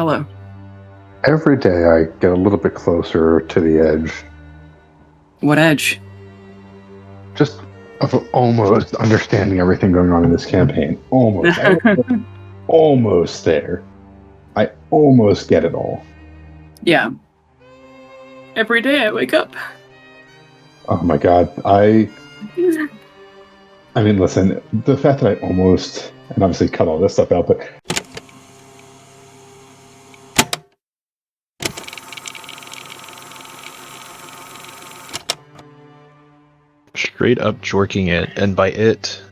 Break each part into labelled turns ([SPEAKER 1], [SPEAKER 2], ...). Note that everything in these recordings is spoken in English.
[SPEAKER 1] Hello.
[SPEAKER 2] Every day I get a little bit closer to the edge.
[SPEAKER 1] What edge?
[SPEAKER 2] Just of almost understanding everything going on in this campaign. Almost. Almost there. I almost get it all.
[SPEAKER 1] Yeah. Every day I wake up.
[SPEAKER 2] Oh my god. I mean, listen, the fact that I almost, and obviously cut all this stuff out, but
[SPEAKER 3] Straight up jorking it, and by it,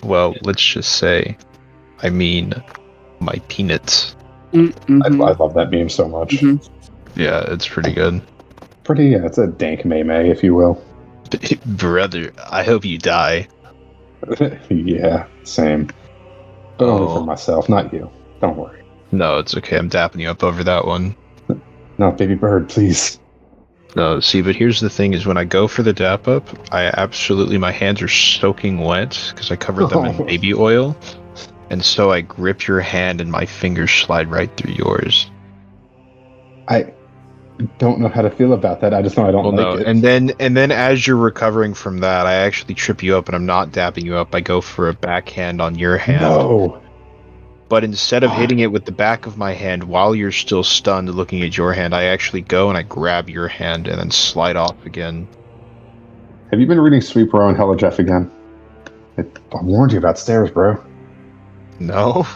[SPEAKER 3] well, let's just say, I mean my peanuts.
[SPEAKER 1] Mm-hmm.
[SPEAKER 2] I love that meme so much.
[SPEAKER 1] Mm-hmm.
[SPEAKER 3] Yeah, it's pretty good.
[SPEAKER 2] It's a dank meme, if you will.
[SPEAKER 3] Brother, I hope you die.
[SPEAKER 2] Yeah, same. But only for myself, not you. Don't worry.
[SPEAKER 3] No, it's okay, I'm dapping you up over that one.
[SPEAKER 2] No, baby bird, please.
[SPEAKER 3] No, see, but here's the thing is when I go for the dap up, my hands are soaking wet because I covered them in baby oil. And so I grip your hand and my fingers slide right through yours.
[SPEAKER 2] I don't know how to feel about that. I just know I don't like it.
[SPEAKER 3] And then as you're recovering from that, I actually trip you up and I'm not dapping you up. I go for a backhand on your hand.
[SPEAKER 2] No.
[SPEAKER 3] But instead of hitting it with the back of my hand while you're still stunned looking at your hand, I actually go and I grab your hand and then slide off again.
[SPEAKER 2] Have you been reading Sweet Bro and Hella Jeff again? I warned you about stairs, bro.
[SPEAKER 3] No.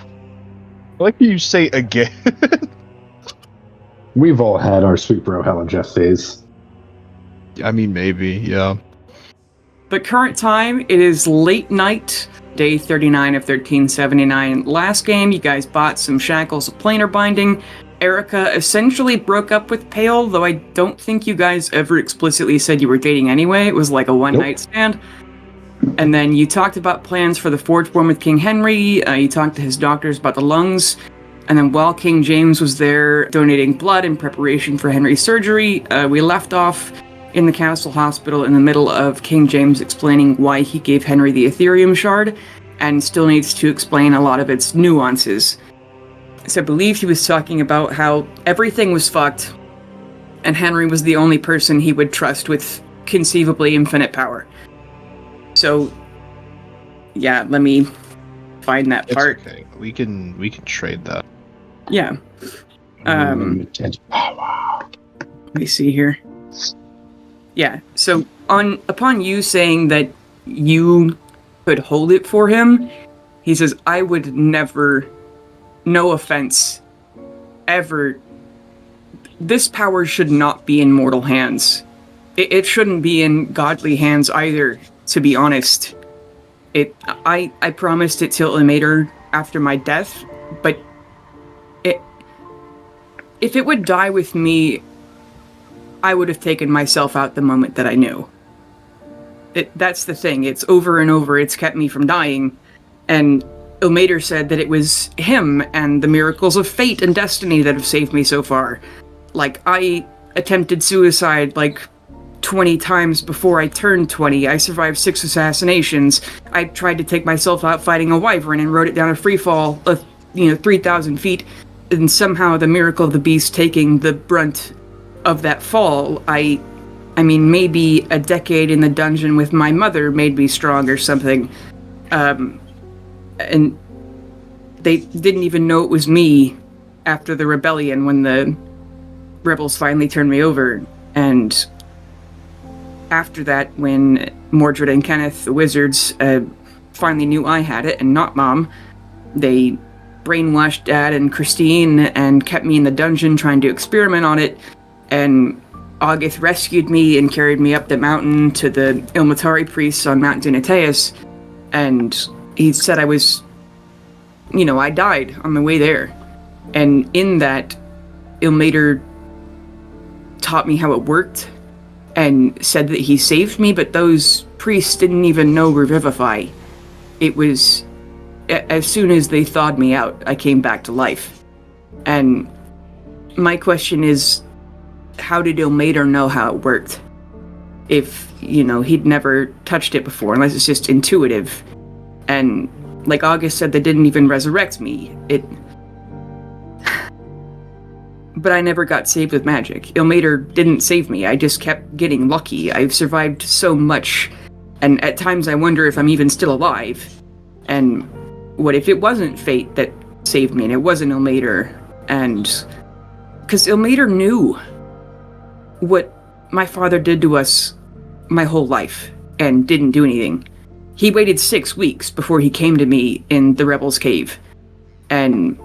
[SPEAKER 3] I like you say again.
[SPEAKER 2] We've all had our Sweet Bro Hella Jeff phase.
[SPEAKER 3] I mean, maybe, yeah.
[SPEAKER 1] The current time, it is late night, day 39 of 1379. Last game, you guys bought some shackles of planar binding. Erica essentially broke up with Pale, though I don't think you guys ever explicitly said you were dating anyway. It was like a one-night stand. And then you talked about plans for the Forge Born with King Henry. You talked to his doctors about the lungs. And then while King James was there donating blood in preparation for Henry's surgery, we left off in the Castle Hospital in the middle of King James explaining why he gave Henry the Ethereum shard, and still needs to explain a lot of its nuances. So I believe he was talking about how everything was fucked, and Henry was the only person he would trust with conceivably infinite power. So, yeah, let me find that part.
[SPEAKER 3] It's okay. We can trade that.
[SPEAKER 1] Yeah. Let me see here. Yeah, so upon you saying that you could hold it for him, he says, I would never, no offense, ever, this power should not be in mortal hands. It shouldn't be in godly hands either, to be honest. I promised it to Illimater after my death, but if it would die with me, I would have taken myself out the moment that I knew. That's the thing. It's over and over. It's kept me from dying. And Ilmater said that it was him and the miracles of fate and destiny that have saved me so far. Like, I attempted suicide, 20 times before I turned 20. I survived 6 assassinations. I tried to take myself out fighting a wyvern and rode it down a free fall of, 3,000 feet. And somehow the miracle of the beast taking the brunt of that fall, I mean, maybe a decade in the dungeon with my mother made me strong or something. And they didn't even know it was me after the rebellion when the rebels finally turned me over. And after that, when Mordred and Kenneth, the wizards, finally knew I had it and not Mom, they brainwashed Dad and Christine and kept me in the dungeon trying to experiment on it. And August rescued me and carried me up the mountain to the Ilmatari priests on Mount Dunateus. And he said I was, I died on the way there. And in that, Ilmater taught me how it worked and said that he saved me, but those priests didn't even know Revivify. It was, as soon as they thawed me out, I came back to life. And my question is, how did Ilmater know how it worked? If, he'd never touched it before, unless it's just intuitive. And like August said, they didn't even resurrect me. but I never got saved with magic. Ilmater didn't save me. I just kept getting lucky. I've survived so much, and at times I wonder if I'm even still alive. And what if it wasn't fate that saved me, and it wasn't Ilmater? And because Ilmater knew what my father did to us my whole life and didn't do anything. He waited 6 weeks before he came to me in the Rebels' Cave. And,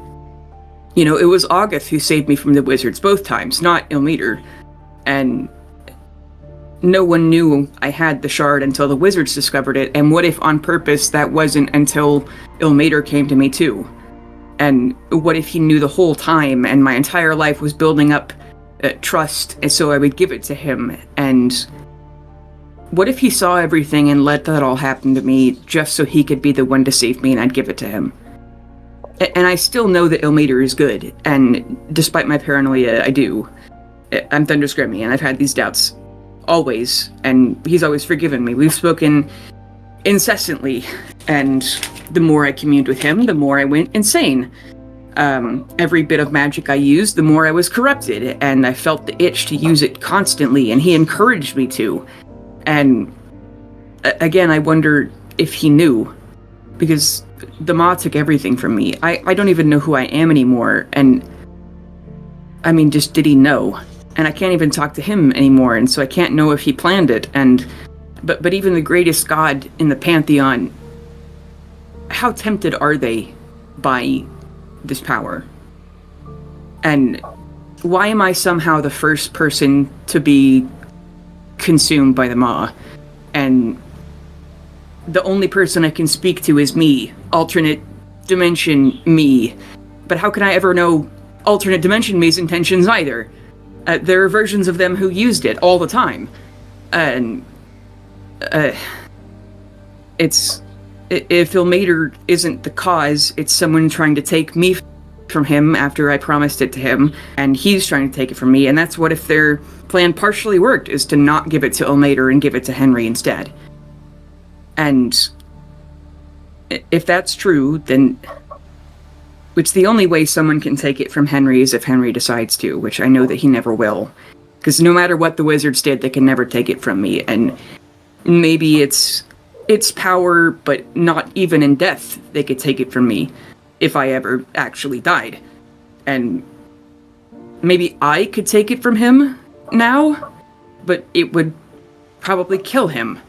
[SPEAKER 1] you know, it was August who saved me from the wizards both times, not Ilmater. And no one knew I had the shard until the wizards discovered it. And what if on purpose that wasn't until Ilmater came to me too? And what if he knew the whole time and my entire life was building up trust, and so I would give it to him? And what if he saw everything and let that all happen to me just so he could be the one to save me and I'd give it to him? And I still know that Ilmater is good, and despite my paranoia, I do. I'm Thunderscrimmy, and I've had these doubts always, and he's always forgiven me. We've spoken incessantly, and the more I communed with him, the more I went insane. Every bit of magic I used, the more I was corrupted, and I felt the itch to use it constantly, and he encouraged me to. And again, I wonder if he knew, because the Maw took everything from me. I don't even know who I am anymore, and I mean, just did he know? And I can't even talk to him anymore, and so I can't know if he planned it. And but even the greatest god in the pantheon, how tempted are they by this power? And why am I somehow the first person to be consumed by the Maw? And the only person I can speak to is me, alternate dimension me. But how can I ever know alternate dimension me's intentions either? There are versions of them who used it all the time. And it's... If Ilmater isn't the cause, it's someone trying to take me from him after I promised it to him, and he's trying to take it from me, and that's what if their plan partially worked, is to not give it to Ilmater and give it to Henry instead. And if that's true, then... Which the only way someone can take it from Henry is if Henry decides to, which I know that he never will. Because no matter what the wizards did, they can never take it from me, and maybe it's power, but not even in death they could take it from me if I ever actually died. And maybe I could take it from him now, but it would probably kill him.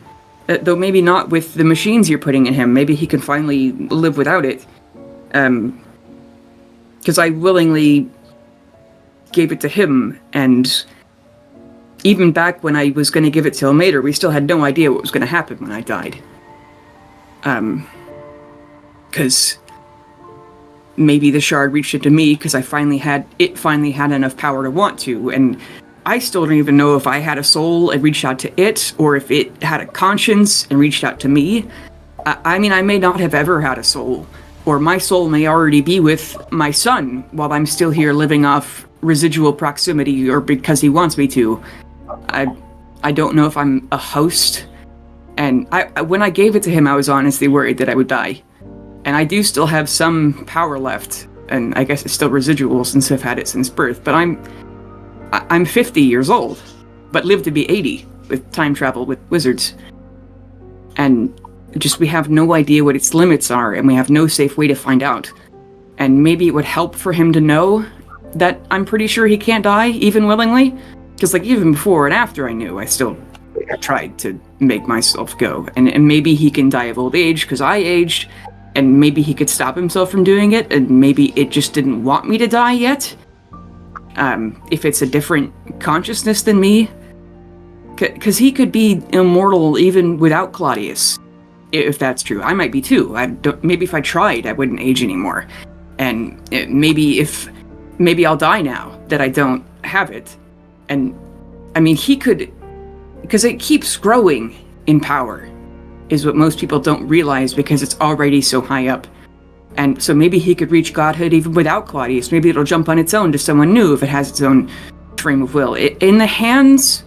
[SPEAKER 1] Though maybe not with the machines you're putting in him. Maybe he can finally live without it. Because I willingly gave it to him, and even back when I was going to give it to Ilmater, we still had no idea what was going to happen when I died. Because maybe the shard reached it to me because it finally had enough power to want to, and I still don't even know if I had a soul and reached out to it, or if it had a conscience and reached out to me. I mean, I may not have ever had a soul, or my soul may already be with my son while I'm still here living off residual proximity, or because he wants me to. I don't know if I'm a host. And when I gave it to him, I was honestly worried that I would die. And I do still have some power left, and I guess it's still residual since I've had it since birth. But I'm 50 years old, but live to be 80 with time travel with wizards. And just we have no idea what its limits are, and we have no safe way to find out. And maybe it would help for him to know that I'm pretty sure he can't die, even willingly. Because like even before and after I knew, I still tried to make myself go. And maybe he can die of old age because I aged, and maybe he could stop himself from doing it, and maybe it just didn't want me to die yet. If it's a different consciousness than me. Because he could be immortal even without Claudius, if that's true. I might be too. Maybe if I tried, I wouldn't age anymore. And maybe I'll die now that I don't have it. And, I mean, he could... Because it keeps growing in power, is what most people don't realize because it's already so high up. And so maybe he could reach godhood even without Claudius. Maybe it'll jump on its own to someone new if it has its own frame of will. In the hands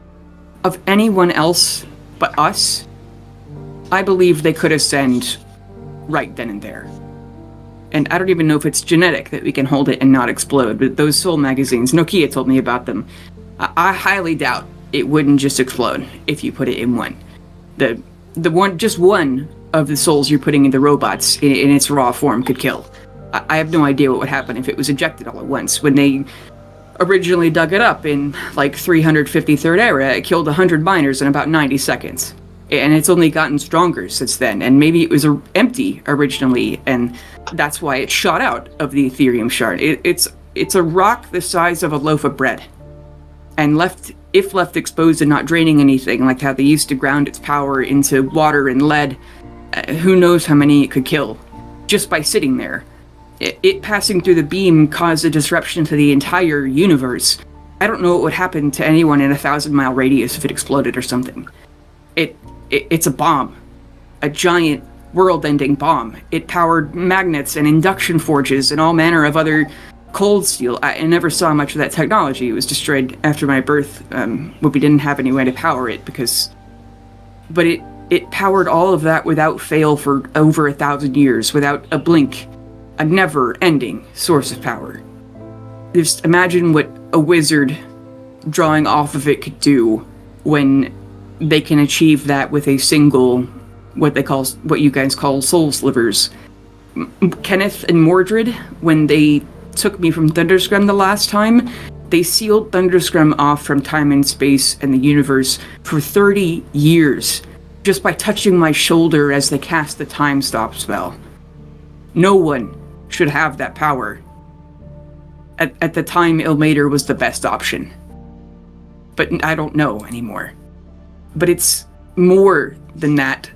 [SPEAKER 1] of anyone else but us, I believe they could ascend right then and there. And I don't even know if it's genetic that we can hold it and not explode, but those soul magazines, Nokia told me about them. I highly doubt it wouldn't just explode if you put it in one. The one, just one of the souls you're putting into robots in its raw form could kill. I have no idea what would happen if it was ejected all at once. When they originally dug it up in like 353rd era, it killed 100 miners in about 90 seconds. And it's only gotten stronger since then. And maybe it was empty originally, and that's why it shot out of the Ethereum shard. It's a rock the size of a loaf of bread. And if left exposed and not draining anything, like how they used to ground its power into water and lead, who knows how many it could kill just by sitting there. It passing through the beam caused a disruption to the entire universe. I don't know what would happen to anyone in a 1,000-mile radius if it exploded or something. It's a bomb. A giant, world-ending bomb. It powered magnets and induction forges and all manner of other cold steel. I never saw much of that technology. It was destroyed after my birth, when we didn't have any way to power it, But it powered all of that without fail for over 1,000 years, without a blink. A never-ending source of power. Just imagine what a wizard drawing off of it could do when they can achieve that with a single, what you guys call soul slivers. Kenneth and Mordred, when they took me from Thunderscrum the last time, they sealed Thunderscrum off from time and space and the universe for 30 years, just by touching my shoulder as they cast the time stop spell. No one should have that power. At the time, Ilmater was the best option. But I don't know anymore. But it's more than that.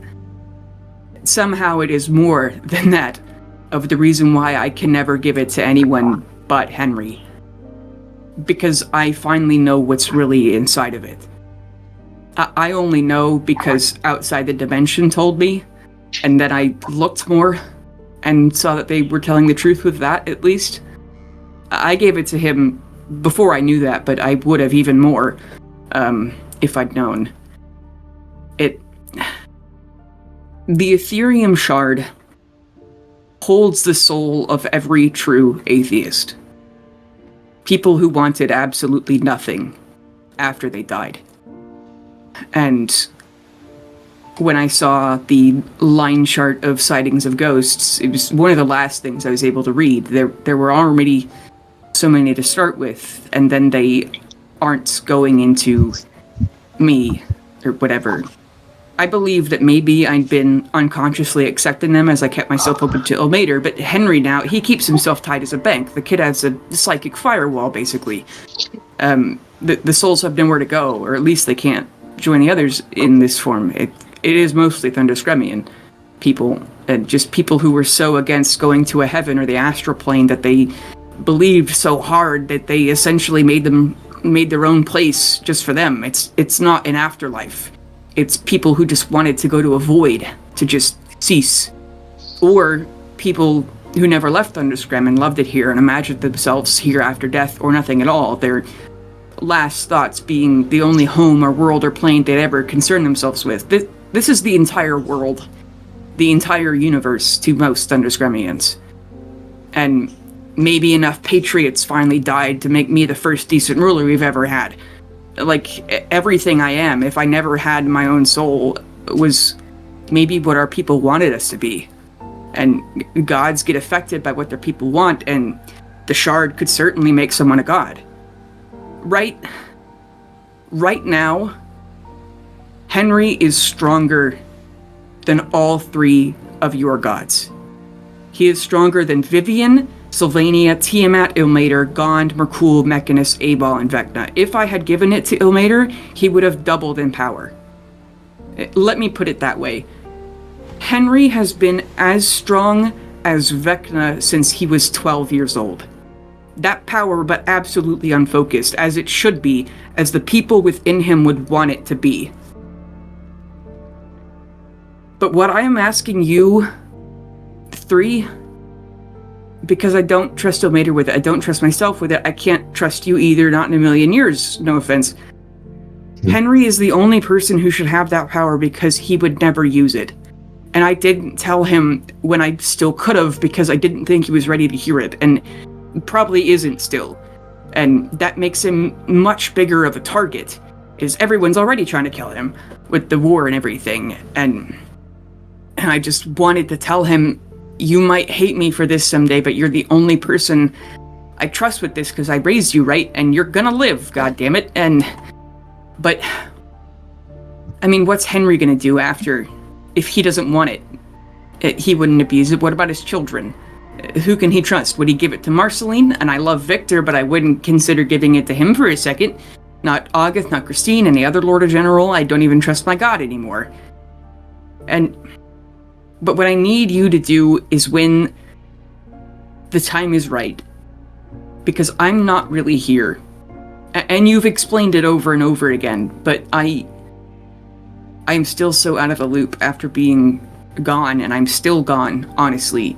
[SPEAKER 1] Somehow it is more than that of the reason why I can never give it to anyone but Henry. Because I finally know what's really inside of it. I only know because Outside the Dimension told me, and then I looked more and saw that they were telling the truth with that, at least. I gave it to him before I knew that, but I would have even more, if I'd known. The Ethereum shard holds the soul of every true atheist. People who wanted absolutely nothing after they died. And when I saw the line chart of sightings of ghosts, it was one of the last things I was able to read. There were already so many to start with, and then they aren't going into me, or whatever. I believe that maybe I'd been unconsciously accepting them as I kept myself open to Ilmater, but Henry now, he keeps himself tied as a bank. The kid has a psychic firewall, basically. The souls have nowhere to go, or at least they can't join the others in this form. It is mostly Thunderscremian people, and just people who were so against going to a heaven or the astral plane that they believed so hard that they essentially made their own place just for them. It's not an afterlife. It's people who just wanted to go to a void, to just cease. Or people who never left Thunderscrum and loved it here and imagined themselves here after death or nothing at all. Their last thoughts being the only home or world or plane they'd ever concern themselves with. This is the entire world, the entire universe to most Thunderscremians. And maybe enough patriots finally died to make me the first decent ruler we've ever had. Like, everything I am, if I never had my own soul, was maybe what our people wanted us to be. And gods get affected by what their people want, and the shard could certainly make someone a god. Right now, Henry is stronger than all three of your gods. He is stronger than Vivian, Sylvania, Tiamat, Ilmater, Gond, Merkul, Mechanus, Abal, and Vecna. If I had given it to Ilmater, he would have doubled in power. Let me put it that way. Henry has been as strong as Vecna since he was 12 years old. That power, but absolutely unfocused, as it should be, as the people within him would want it to be. But what I am asking you, three, because I don't trust Ilmater with it, I don't trust myself with it, I can't trust you either, not in a million years, no offense. Henry is the only person who should have that power because he would never use it. And I didn't tell him when I still could have because I didn't think he was ready to hear it, and probably isn't still. And that makes him much bigger of a target, is everyone's already trying to kill him with the war and everything. And I just wanted to tell him, you might hate me for this someday, but you're the only person I trust with this because I raised you right, and you're gonna live, goddammit. But, I mean, what's Henry gonna do after? If he doesn't want it, he wouldn't abuse it. What about his children? Who can he trust? Would he give it to Marceline? And I love Victor, but I wouldn't consider giving it to him for a second. Not August, not Christine, any other Lord or General. I don't even trust my god anymore. But what I need you to do is when the time is right. Because I'm not really here. And you've explained it over and over again, but I'm still so out of the loop after being gone, and I'm still gone, honestly.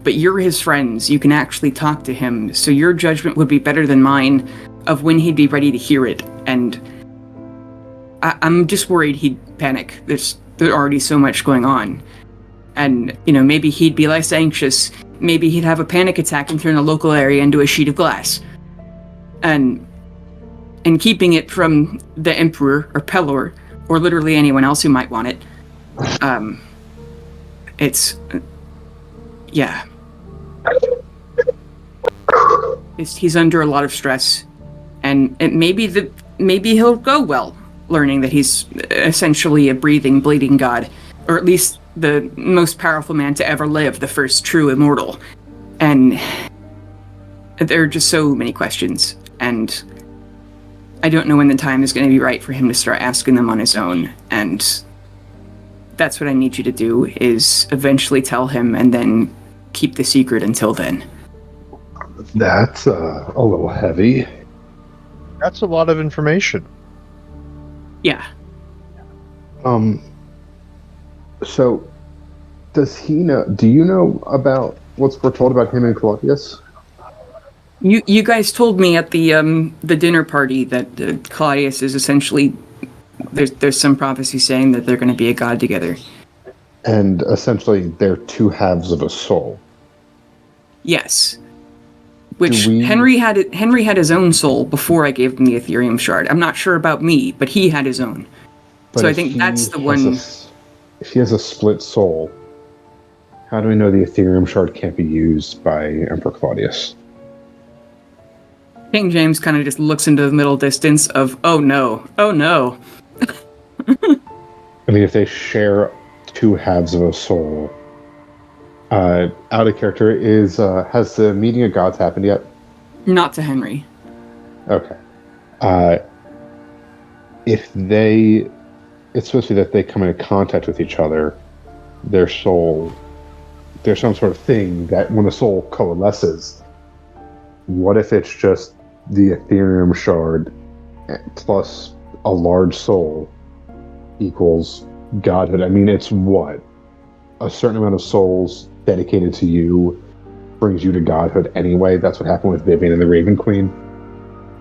[SPEAKER 1] But you're his friends, you can actually talk to him, so your judgment would be better than mine of when he'd be ready to hear it, and I'm just worried he'd panic. There's already so much going on. And, maybe he'd be less anxious, maybe he'd have a panic attack and turn a local area into a sheet of glass. And keeping it from the Emperor or Pelor or literally anyone else who might want it, he's under a lot of stress, and maybe he'll go well, learning that he's essentially a breathing, bleeding god, or at least the most powerful man to ever live, the first true immortal. And there are just so many questions, and I don't know when the time is going to be right for him to start asking them on his own, and that's what I need you to do, is eventually tell him and then keep the secret until then.
[SPEAKER 2] That's a little heavy.
[SPEAKER 3] That's a lot of information.
[SPEAKER 1] Yeah.
[SPEAKER 2] So, does he know? Do you know about what's foretold about him and Claudius?
[SPEAKER 1] You guys told me at the dinner party that Claudius is essentially there's some prophecy saying that they're going to be a god together.
[SPEAKER 2] And essentially, they're two halves of a soul.
[SPEAKER 1] Yes. Which Henry had his own soul before I gave him the Ethereum shard. I'm not sure about me, but he had his own.
[SPEAKER 2] But
[SPEAKER 1] so I think that's the one.
[SPEAKER 2] If he has a split soul, how do we know the Ethereum shard can't be used by Emperor Claudius?
[SPEAKER 1] King James kind of just looks into the middle distance of, oh no.
[SPEAKER 2] I mean, if they share two halves of a soul, out of character, has the meeting of gods happened yet?
[SPEAKER 1] Not to Henry.
[SPEAKER 2] Okay. It's supposed to be that they come into contact with each other, their soul, there's some sort of thing that when the soul coalesces, what if it's just the Ethereum shard plus a large soul equals godhood? I mean, it's what? A certain amount of souls dedicated to you brings you to godhood anyway. That's what happened with Vivian and the Raven Queen.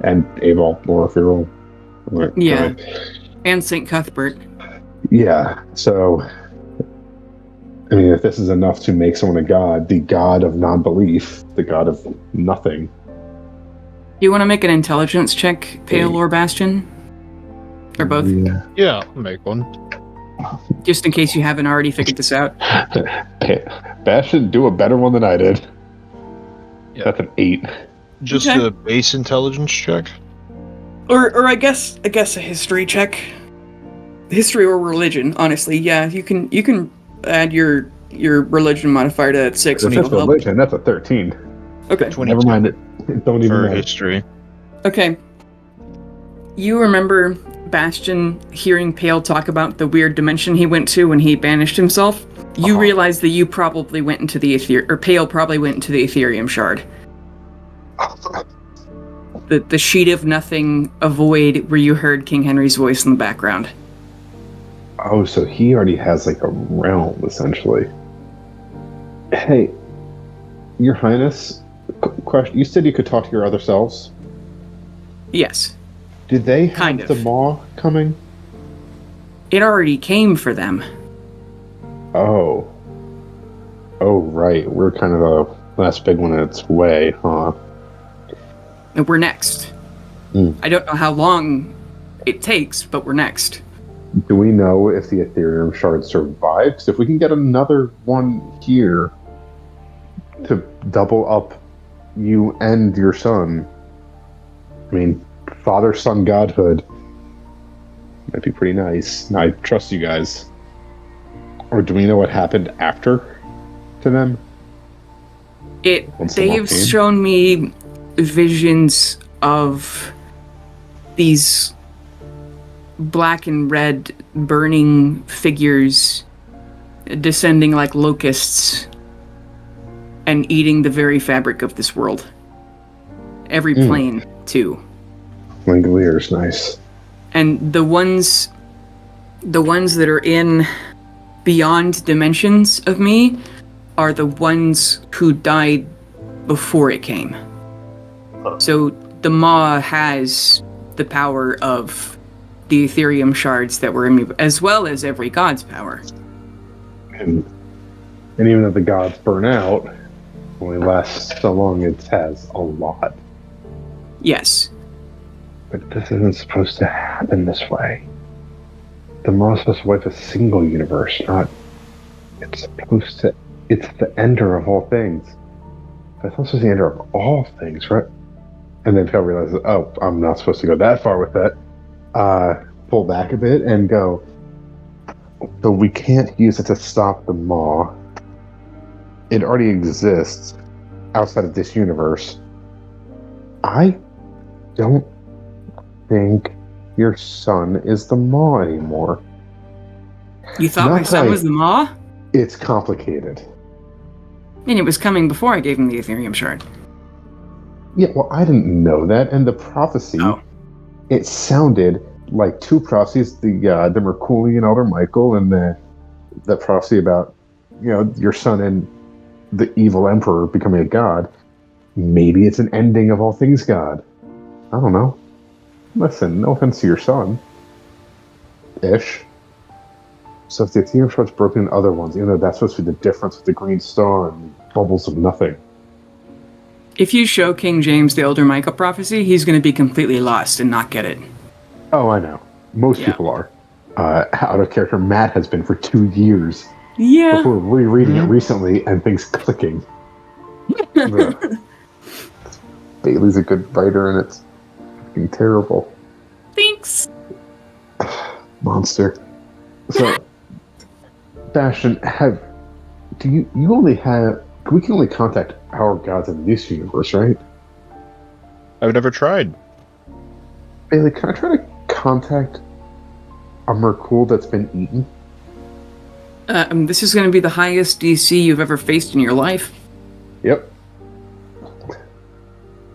[SPEAKER 2] And Abel, or if you're all...
[SPEAKER 1] Yeah. And St. Cuthbert.
[SPEAKER 2] Yeah, so... I mean, if this is enough to make someone a god, the god of non-belief, the god of nothing...
[SPEAKER 1] You want to make an intelligence check, Pale or Bastion? Or both?
[SPEAKER 3] Yeah, I'll make one.
[SPEAKER 1] Just in case you haven't already figured this out.
[SPEAKER 2] Bastion, do a better one than I did. Yeah. That's an 8.
[SPEAKER 3] Just
[SPEAKER 1] okay.
[SPEAKER 3] A base intelligence check?
[SPEAKER 1] Or I guess a history check. History or religion, honestly. Yeah, you can add your religion modifier to 6.
[SPEAKER 2] If it's religion, that's a 13.
[SPEAKER 1] Okay.
[SPEAKER 3] 22.
[SPEAKER 2] Never mind it. Don't even
[SPEAKER 3] for
[SPEAKER 2] matter.
[SPEAKER 3] History.
[SPEAKER 1] Okay. You remember Bastion hearing Pale talk about the weird dimension he went to when he banished himself? You realize that you probably went into the Pale probably went into the Ethereum shard. The sheet of nothing, a void where you heard King Henry's voice in the background.
[SPEAKER 2] Oh, so he already has like a realm, essentially. Hey, Your Highness, question. You said you could talk to your other selves?
[SPEAKER 1] Yes.
[SPEAKER 2] Did they have
[SPEAKER 1] kind of.
[SPEAKER 2] the maw coming?
[SPEAKER 1] It already came for them.
[SPEAKER 2] Oh. Oh, right. We're kind of a last big one in its way, huh?
[SPEAKER 1] And we're next. I don't know how long it takes, but we're next.
[SPEAKER 2] Do we know if the Ethereum shard survives? If we can get another one here to double up you and your son, I mean, father-son godhood might be pretty nice. I trust you guys. Or do we know what happened after to them?
[SPEAKER 1] They've shown me visions of these black and red burning figures descending like locusts and eating the very fabric of this world. Every plane, too.
[SPEAKER 2] Langolier's nice.
[SPEAKER 1] And the ones that are in beyond dimensions of me are the ones who died before it came. So the Maw has the power of the Ethereum shards that were in me, as well as every god's power.
[SPEAKER 2] And even though the gods burn out, only lasts so long, it has a lot.
[SPEAKER 1] Yes.
[SPEAKER 2] But this isn't supposed to happen this way. The Maw is supposed to wipe a single universe, not... It's the ender of all things. But it's also the ender of all things, right? And then Phil realizes, oh, I'm not supposed to go that far with that. Pull back a bit and go, so we can't use it to stop the Maw. It already exists outside of this universe. I don't think your son is the Maw anymore.
[SPEAKER 1] You thought my son was the Maw?
[SPEAKER 2] It's complicated.
[SPEAKER 1] I mean, it was coming before I gave him the Ethereum shard.
[SPEAKER 2] Yeah, well, I didn't know that. And the prophecy, it sounded like two prophecies, the Merculian Elder Michael and the prophecy about, your son and the evil emperor becoming a god. Maybe it's an ending of all things god. I don't know. Listen, no offense to your son. Ish. So if the Ethereum shard's broken in other ones, even though that's supposed to be the difference with the green star and bubbles of nothing.
[SPEAKER 1] If you show King James the Elder Michael prophecy, he's going to be completely lost and not get it.
[SPEAKER 2] Oh, I know. Most people are. Out of character, Matt has been for 2 years.
[SPEAKER 1] Yeah.
[SPEAKER 2] Before rereading it recently and things clicking. Bailey's a good writer and it's fucking terrible.
[SPEAKER 1] Thanks.
[SPEAKER 2] Monster. So, Bastion, we can only contact our gods in this universe, right?
[SPEAKER 3] I've never tried.
[SPEAKER 2] Bailey, can I try to contact a Merkul that's been eaten?
[SPEAKER 1] This is going to be the highest DC you've ever faced in your life.
[SPEAKER 2] Yep.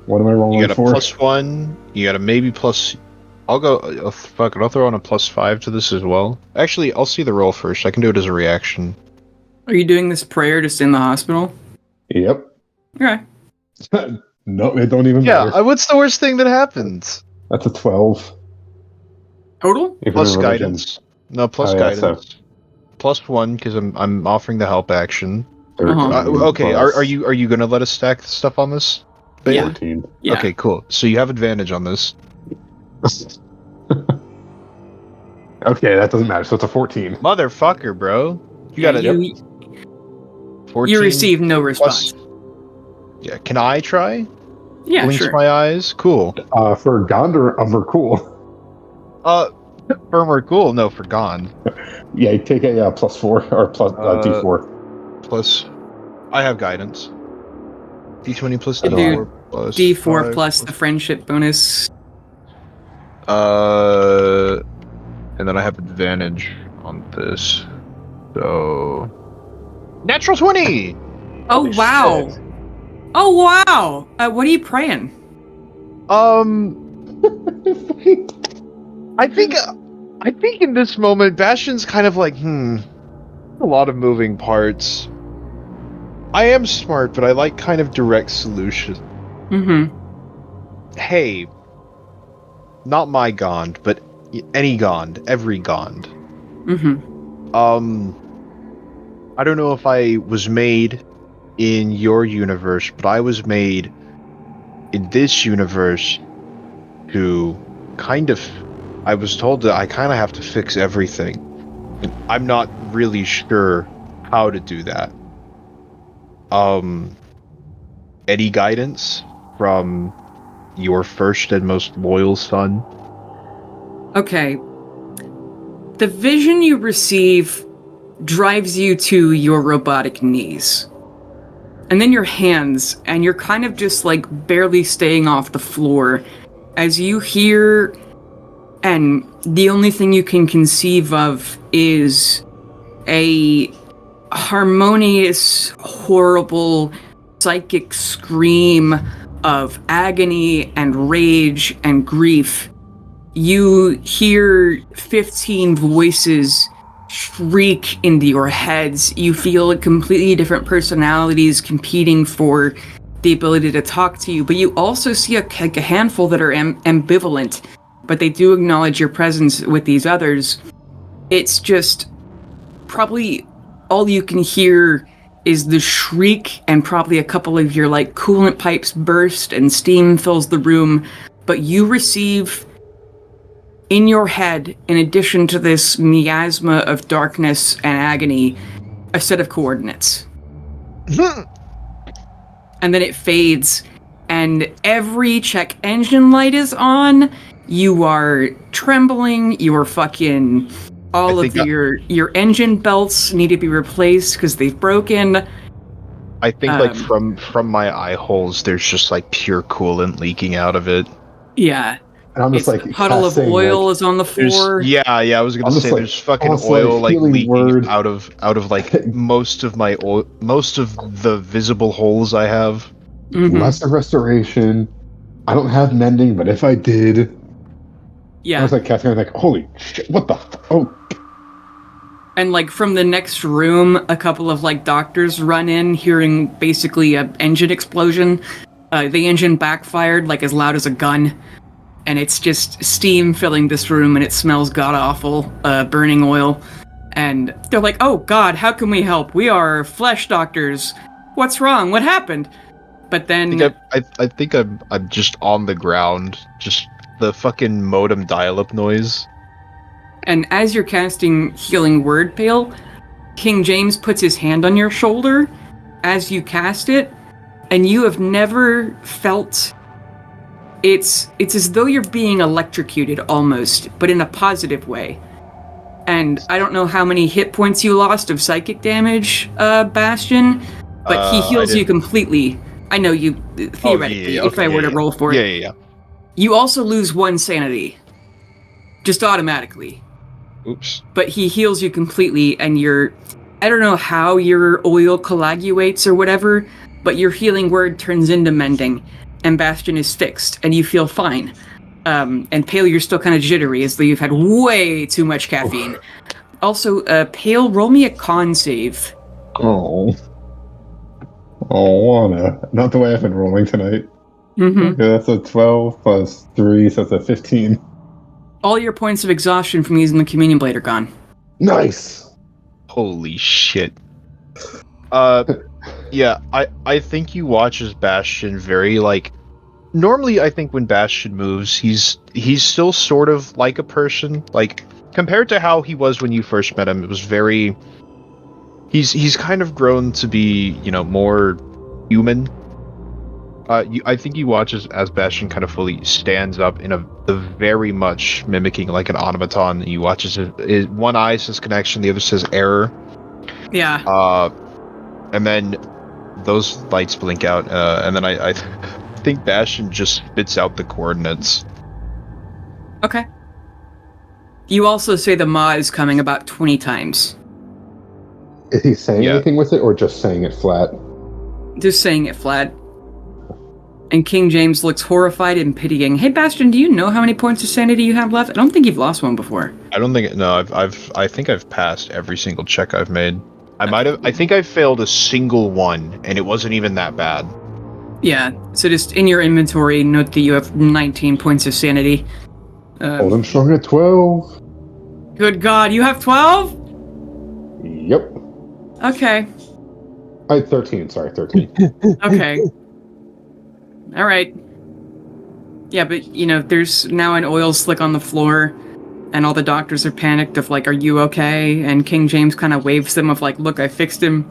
[SPEAKER 2] What am I rolling for?
[SPEAKER 3] You got a +1. You got a maybe plus. I'll go. Fuck it. I'll throw on a +5 to this as well. Actually, I'll see the roll first. I can do it as a reaction.
[SPEAKER 1] Are you doing this prayer just in the hospital?
[SPEAKER 2] Yep.
[SPEAKER 1] Okay.
[SPEAKER 2] No, it don't even matter.
[SPEAKER 3] Yeah. What's the worst thing that happens?
[SPEAKER 2] That's a 12.
[SPEAKER 1] Total?
[SPEAKER 3] Plus guidance. No, plus guidance.
[SPEAKER 2] Yeah, so.
[SPEAKER 3] +1 because I'm offering the help action.
[SPEAKER 1] Uh-huh.
[SPEAKER 3] Okay. Are you gonna let us stack stuff on this?
[SPEAKER 1] Yeah.
[SPEAKER 2] 14.
[SPEAKER 1] Yeah.
[SPEAKER 3] Okay. Cool. So you have advantage on this.
[SPEAKER 2] Okay, that doesn't matter. So it's a 14.
[SPEAKER 3] Motherfucker, bro. You got
[SPEAKER 1] you,
[SPEAKER 3] 14
[SPEAKER 1] you receive no response.
[SPEAKER 3] Yeah, can I try?
[SPEAKER 1] Yeah,
[SPEAKER 3] Blinks
[SPEAKER 1] sure.
[SPEAKER 3] my eyes. Cool.
[SPEAKER 2] For Gondor, Merkul.
[SPEAKER 3] For Merkul, no, for Gond.
[SPEAKER 2] Yeah, you take a +4 or plus D4.
[SPEAKER 3] Plus, I have guidance. D20 plus
[SPEAKER 1] Dude,
[SPEAKER 3] D4 plus
[SPEAKER 1] D4
[SPEAKER 3] 5
[SPEAKER 1] plus the friendship bonus.
[SPEAKER 3] And then I have advantage on this. So, natural 20.
[SPEAKER 1] Oh wow!
[SPEAKER 2] Shit.
[SPEAKER 1] Oh wow! What are you praying?
[SPEAKER 3] I think in this moment, Bastion's kind of like, a lot of moving parts. I am smart, but I like kind of direct solutions.
[SPEAKER 1] Mm-hmm.
[SPEAKER 3] Hey, not my Gond, but any Gond, every Gond.
[SPEAKER 1] Mm-hmm.
[SPEAKER 3] I don't know if I was made in your universe, but I was made in this universe to kind of. I was told that I kind of have to fix everything. And I'm not really sure how to do that. Any guidance from your first and most loyal son?
[SPEAKER 1] Okay. The vision you receive drives you to your robotic knees. And then your hands, and you're kind of just like barely staying off the floor as you hear, and the only thing you can conceive of is a harmonious, horrible, psychic scream of agony and rage and grief. You hear 15 voices shriek into your heads. You feel completely different personalities competing for the ability to talk to you, but you also see a handful that are ambivalent, but they do acknowledge your presence with these others. It's just probably all you can hear is the shriek, and probably a couple of your like coolant pipes burst and steam fills the room, but you receive in your head, in addition to this miasma of darkness and agony, a set of coordinates. And then it fades, and every check engine light is on. You are trembling. You are fucking... All of your engine belts need to be replaced because they've broken.
[SPEAKER 3] I think like from my eye holes, there's just like pure coolant leaking out of it.
[SPEAKER 1] Yeah.
[SPEAKER 2] And I'm just
[SPEAKER 1] a puddle of oil is on the floor.
[SPEAKER 3] Yeah, I was gonna say there's fucking oil like leaking out of like most of the visible holes I have.
[SPEAKER 1] Mm-hmm.
[SPEAKER 2] Lesser restoration. I don't have mending, but if I did,
[SPEAKER 1] yeah.
[SPEAKER 2] I was like casting. I was like, holy shit! What the? Oh.
[SPEAKER 1] And like from the next room, a couple of like doctors run in, hearing basically an engine explosion. The engine backfired like as loud as a gun. And it's just steam filling this room, and it smells god-awful, burning oil. And they're like, oh god, how can we help? We are flesh doctors. What's wrong? What happened? But then...
[SPEAKER 3] I think I'm just on the ground, just the fucking modem dial-up noise.
[SPEAKER 1] And as you're casting Healing Word, Pale, King James puts his hand on your shoulder as you cast it, and you have never felt... It's as though you're being electrocuted almost, but in a positive way. And I don't know how many hit points you lost of psychic damage, Bastion, but he heals you completely. I know you, theoretically, if I were to roll for it.
[SPEAKER 3] Yeah.
[SPEAKER 1] You also lose 1 sanity. Just automatically.
[SPEAKER 3] Oops.
[SPEAKER 1] But he heals you completely, and I don't know how your oil coagulates or whatever, but your Healing Word turns into mending. And Bastion is fixed, and you feel fine. And Pale, you're still kind of jittery, as though you've had way too much caffeine. Also, Pale, roll me a con save.
[SPEAKER 2] Oh, Wanna. Not the way I've been rolling tonight.
[SPEAKER 1] Mm-hmm.
[SPEAKER 2] Okay, that's a 12 plus 3, so that's a 15.
[SPEAKER 1] All your points of exhaustion from using the Communion Blade are gone.
[SPEAKER 2] Nice!
[SPEAKER 3] Holy shit. Yeah, I think you watch as Bastion very, like... Normally, I think when Bastion moves, he's still sort of like a person. Like, compared to how he was when you first met him, it was very... He's kind of grown to be, more human. I think you watch as Bastion kind of fully stands up in a very much mimicking like an automaton. You watch as one eye says connection, the other says error.
[SPEAKER 1] Yeah.
[SPEAKER 3] And then those lights blink out, and then I think Bastion just spits out the coordinates.
[SPEAKER 1] Okay. You also say the Ma is coming about 20 times.
[SPEAKER 2] Is he saying anything with it, or just saying it flat?
[SPEAKER 1] Just saying it flat. And King James looks horrified and pitying. Hey, Bastion, do you know how many points of sanity you have left? I don't think you've lost one before.
[SPEAKER 3] I don't think... No, I think I've passed every single check I've made. I think I failed a single one, and it wasn't even that bad.
[SPEAKER 1] Yeah, so just in your inventory, note that you have 19 points of sanity.
[SPEAKER 2] Hold him strong at 12.
[SPEAKER 1] Good God, you have 12?
[SPEAKER 2] Yep.
[SPEAKER 1] Okay.
[SPEAKER 2] 13, sorry, 13.
[SPEAKER 1] Okay. All right. Yeah, but, there's now an oil slick on the floor, and all the doctors are panicked of, like, are you okay? And King James kind of waves them of, like, look, I fixed him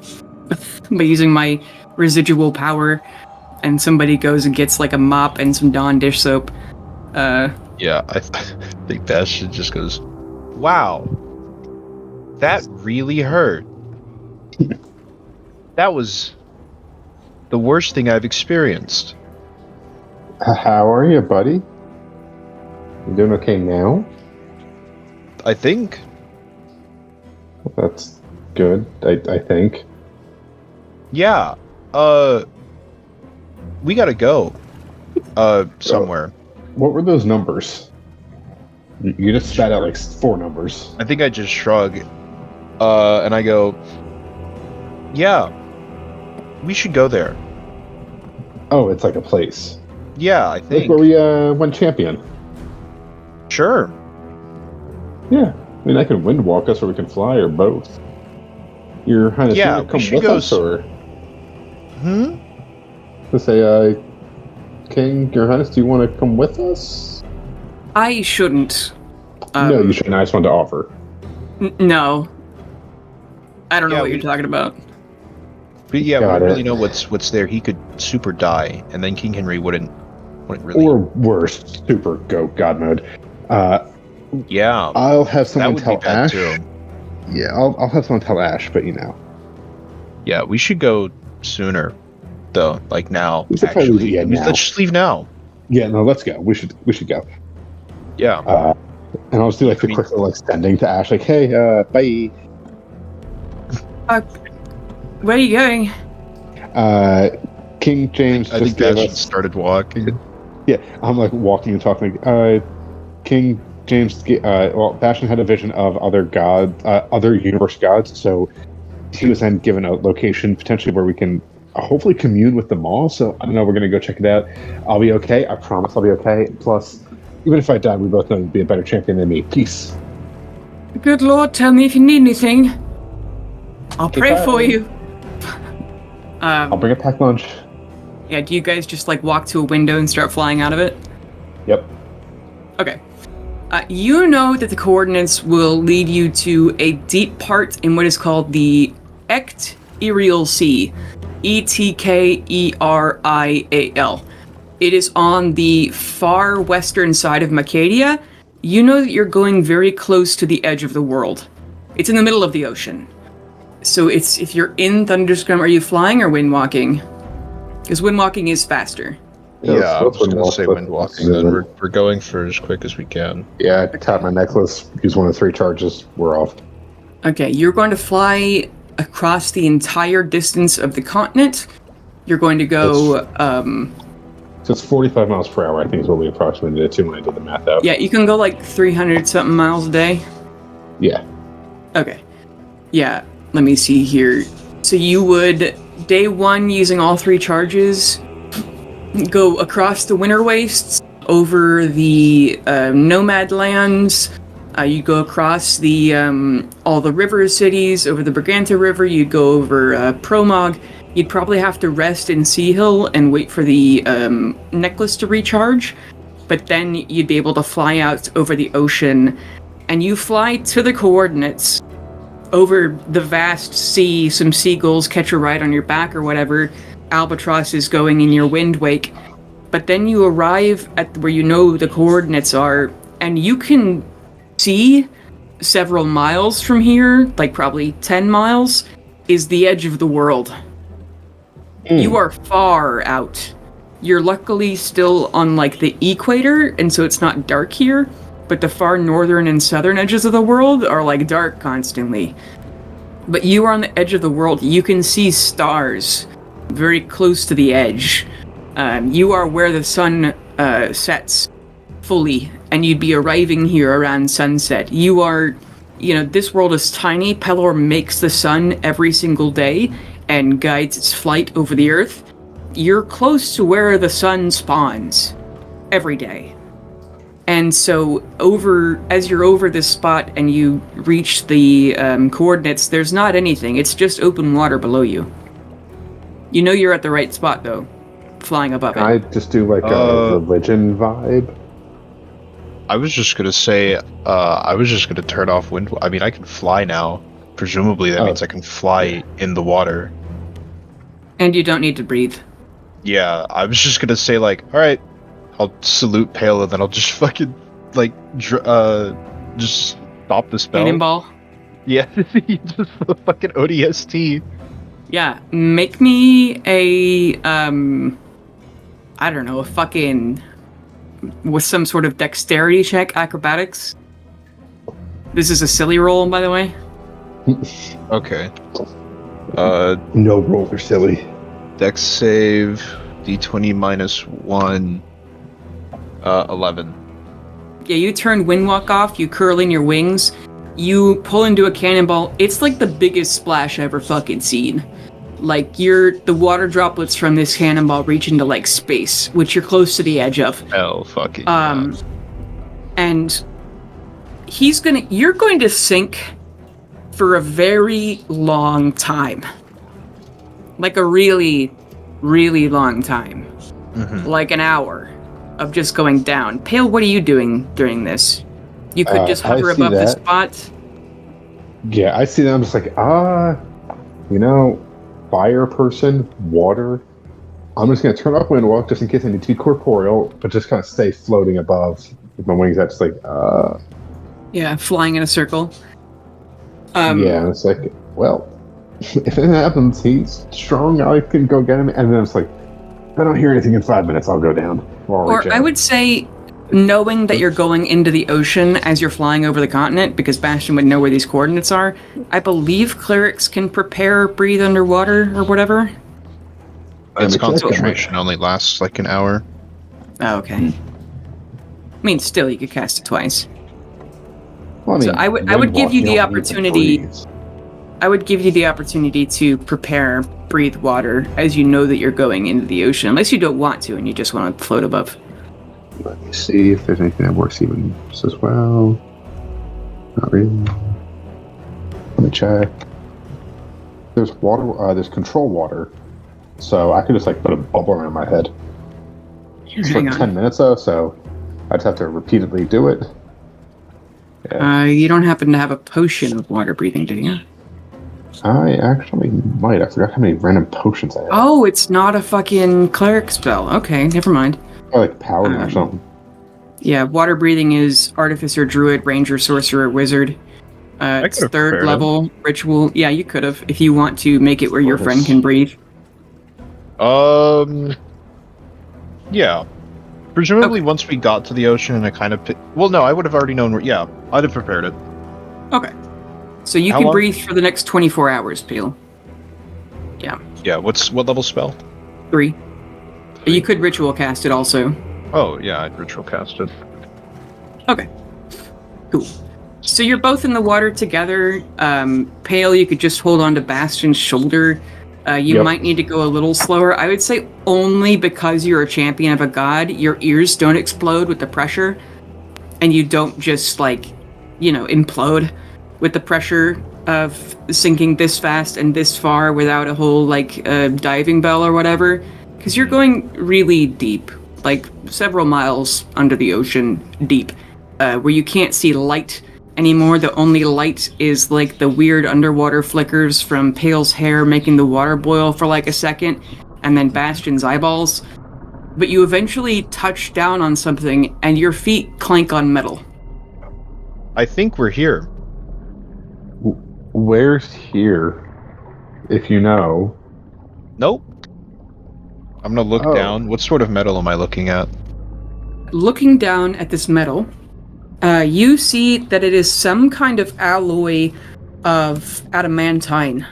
[SPEAKER 1] by using my residual power. And somebody goes and gets, like, a mop and some Dawn dish soap.
[SPEAKER 3] Yeah, I think Bastion just goes, wow, that really hurt. That was the worst thing I've experienced.
[SPEAKER 2] How are you, buddy? You doing okay now?
[SPEAKER 3] I think.
[SPEAKER 2] That's good, I think.
[SPEAKER 3] Yeah. We gotta go. Somewhere.
[SPEAKER 2] What were those numbers? You just spat out like 4 numbers.
[SPEAKER 3] I think I just shrug. And I go, yeah, we should go there.
[SPEAKER 2] Oh, it's like a place.
[SPEAKER 3] Yeah, I
[SPEAKER 2] Like
[SPEAKER 3] think.
[SPEAKER 2] where we went champion.
[SPEAKER 3] Sure.
[SPEAKER 2] Yeah. I mean, I can wind walk us or we can fly or both. Your Highness,
[SPEAKER 3] Yeah,
[SPEAKER 2] you
[SPEAKER 3] we
[SPEAKER 2] come
[SPEAKER 3] should
[SPEAKER 2] with
[SPEAKER 3] go
[SPEAKER 2] us or...
[SPEAKER 3] Hmm?
[SPEAKER 2] To say, King, Your Highness, do you want to come with us?
[SPEAKER 1] I shouldn't.
[SPEAKER 2] No, you shouldn't. I just wanted to offer.
[SPEAKER 1] No. I don't know
[SPEAKER 3] Yeah,
[SPEAKER 1] what you're talking about.
[SPEAKER 3] But yeah, we
[SPEAKER 2] Got
[SPEAKER 3] don't really
[SPEAKER 2] it.
[SPEAKER 3] know what's there. He could super die, and then King Henry wouldn't really.
[SPEAKER 2] Or worse, super go God mode.
[SPEAKER 3] Yeah,
[SPEAKER 2] I'll have
[SPEAKER 3] that
[SPEAKER 2] someone
[SPEAKER 3] would be
[SPEAKER 2] tell
[SPEAKER 3] bad
[SPEAKER 2] Ash.
[SPEAKER 3] too.
[SPEAKER 2] Yeah, I'll have someone tell Ash, but
[SPEAKER 3] Yeah, we should go sooner, though. Like now,
[SPEAKER 2] We should probably
[SPEAKER 3] actually.
[SPEAKER 2] leave- yeah, now.
[SPEAKER 3] Let's just leave now.
[SPEAKER 2] Yeah, no, let's go. We should go.
[SPEAKER 3] Yeah.
[SPEAKER 2] And I'll just do like the quick little like sending to Ash, like, hey, bye.
[SPEAKER 1] Where are you going?
[SPEAKER 2] King James
[SPEAKER 3] I
[SPEAKER 2] just
[SPEAKER 3] think
[SPEAKER 2] gave
[SPEAKER 3] Bastion
[SPEAKER 2] us.
[SPEAKER 3] started walking.
[SPEAKER 2] Yeah, I'm like walking and talking. King James. Well, Bastion had a vision of other other universe gods. So he was then given a location potentially where we can hopefully commune with them all. So I don't know. We're gonna go check it out. I'll be okay. I promise I'll be okay. Plus, even if I die, we both know you'd be a better champion than me. Peace.
[SPEAKER 1] Good Lord, tell me if you need anything. I'll pray
[SPEAKER 2] I-
[SPEAKER 1] for you.
[SPEAKER 2] I'll bring a packed lunch.
[SPEAKER 1] Yeah, do you guys just like walk to a window and start flying out of it?
[SPEAKER 2] Yep.
[SPEAKER 1] Okay. You know that the coordinates will lead you to a deep part in what is called the Ethereal Sea. Etkerial. It is on the far western side of Macadia. You know that you're going very close to the edge of the world. It's in the middle of the ocean. So it's if you're in Thunderscrum, are you flying or windwalking? Because windwalking is faster.
[SPEAKER 3] Yeah, I was
[SPEAKER 2] let's
[SPEAKER 3] going to say
[SPEAKER 2] let's-
[SPEAKER 3] wind walking. Then we're going for as quick as we can.
[SPEAKER 2] Yeah, I tap my necklace, use one of the 3 charges, we're off.
[SPEAKER 1] Okay, you're going to fly across the entire distance of the continent. You're going to go,
[SPEAKER 2] So it's 45 miles per hour, I think is what we approximated it to when I did the math out.
[SPEAKER 1] yeah, you can go like 300 something miles a day.
[SPEAKER 2] Yeah.
[SPEAKER 1] Okay. Yeah, let me see here. So you would, day 1, using all 3 charges, go across the winter wastes, over the nomad lands. You go across the all the river cities, over the Briganta River. You'd go over Promog. You'd probably have to rest in Sea Hill and wait for the necklace to recharge. But then you'd be able to fly out over the ocean, and you fly to the coordinates over the vast sea. Some seagulls catch a ride on your back or whatever. Albatross is going in your wind wake. But then you arrive at where you know the coordinates are, and you can see several miles from here, like probably 10 miles, is the edge of the world. You are far out. You're luckily still on like the equator, and so it's not dark here, but the far northern and southern edges of the world are like dark constantly. But you are on the edge of the world. You can see stars very close to the edge. You are where the sun sets fully, and you'd be arriving here around sunset. You are, this world is tiny. Pelor makes the sun every single day and guides its flight over the earth. You're close to where the sun spawns every day. And so as you're over this spot and you reach the coordinates, there's not anything. It's just open water below you. You know you're at the right spot, though, flying above
[SPEAKER 2] Can
[SPEAKER 1] it.
[SPEAKER 2] I just do like a religion vibe?
[SPEAKER 3] I was just gonna say, I was just gonna turn off wind. I mean, I can fly now. Presumably, that means I can fly in the water.
[SPEAKER 1] And you don't need to breathe.
[SPEAKER 3] Yeah, I was just gonna say, like, all right, I'll salute Pale, and then I'll just fucking like, just stop the spell.
[SPEAKER 1] Cannonball.
[SPEAKER 3] Yeah, just the fucking ODST.
[SPEAKER 1] Yeah, make me a I don't know, a fucking with some sort of dexterity check, acrobatics. This is a silly roll, by the way.
[SPEAKER 3] Okay.
[SPEAKER 2] No rolls are silly.
[SPEAKER 3] Dex save, D20 minus 1, 11.
[SPEAKER 1] Yeah, you turn Windwalk off, you curl in your wings, you pull into a cannonball. It's like the biggest splash ever fucking seen. Like, the water droplets from this cannonball reach into, like, space, which you're close to the edge of.
[SPEAKER 3] Oh, fucking
[SPEAKER 1] And you're going to sink for a very long time. Like a really, really long time.
[SPEAKER 3] Mm-hmm.
[SPEAKER 1] Like an hour of just going down. Pale, what are you doing during this? You could just hover above the spot.
[SPEAKER 2] Yeah, I see that. I'm just like, fire person, water. I'm just going to turn off Windwalk just in case I need to be corporeal, but just kind of stay floating above with my wings out, just like,
[SPEAKER 1] Yeah, flying in a circle.
[SPEAKER 2] Yeah, it's like, well, if it happens, he's strong, I can go get him. And then it's like, if I don't hear anything in 5 minutes, I'll go down.
[SPEAKER 1] Or I would say, knowing that you're going into the ocean as you're flying over the continent, because Bastion would know where these coordinates are, I believe clerics can prepare breathe underwater or whatever.
[SPEAKER 3] Its concentration only lasts like an hour.
[SPEAKER 1] Oh, okay. I mean, still, you could cast it twice.
[SPEAKER 2] Well, I mean,
[SPEAKER 1] so I would give you the opportunity. I would give you the opportunity to prepare breathe water as you know that you're going into the ocean, unless you don't want to and you just want to float above.
[SPEAKER 2] Let me see if there's anything that works even just as well. Not really. Let me check. There's water. There's control water, so I could just like put a bubble around my head. It's for 10 minutes though, so I just have to repeatedly do it. Yeah.
[SPEAKER 1] You don't happen to have a potion of water breathing, do you?
[SPEAKER 2] I actually might. I forgot how many random potions I have.
[SPEAKER 1] Oh, it's not a fucking cleric spell. Okay, never mind.
[SPEAKER 2] Or like paladin or something.
[SPEAKER 1] Yeah, water breathing is artificer, druid, ranger, sorcerer, wizard. It's 3rd level ritual. Yeah, you could have if you want to make it where your friend can breathe.
[SPEAKER 3] Yeah. Presumably, once we got to the ocean and I kind of... Well, no, I would have already known... Yeah, I'd have prepared it.
[SPEAKER 1] Okay. So you can breathe for the next 24 hours, Peel. Yeah.
[SPEAKER 3] Yeah, what level spell?
[SPEAKER 1] 3. You could ritual cast it also.
[SPEAKER 3] Oh, yeah, I'd ritual cast it.
[SPEAKER 1] Okay. Cool. So you're both in the water together. Pale, you could just hold on to Bastion's shoulder. You might need to go a little slower. I would say only because you're a champion of a god, your ears don't explode with the pressure, and you don't just, implode with the pressure of sinking this fast and this far without a whole, diving bell or whatever. Because you're going really deep, like several miles under the ocean deep, where you can't see light anymore. The only light is like the weird underwater flickers from Pale's hair making the water boil for like a second, and then Bastion's eyeballs. But you eventually touch down on something and your feet clank on metal.
[SPEAKER 3] I think we're here.
[SPEAKER 2] Where's here? If you know.
[SPEAKER 3] Nope. I'm gonna look down. What sort of metal am I looking at?
[SPEAKER 1] Looking down at this metal, you see that it is some kind of alloy of adamantine.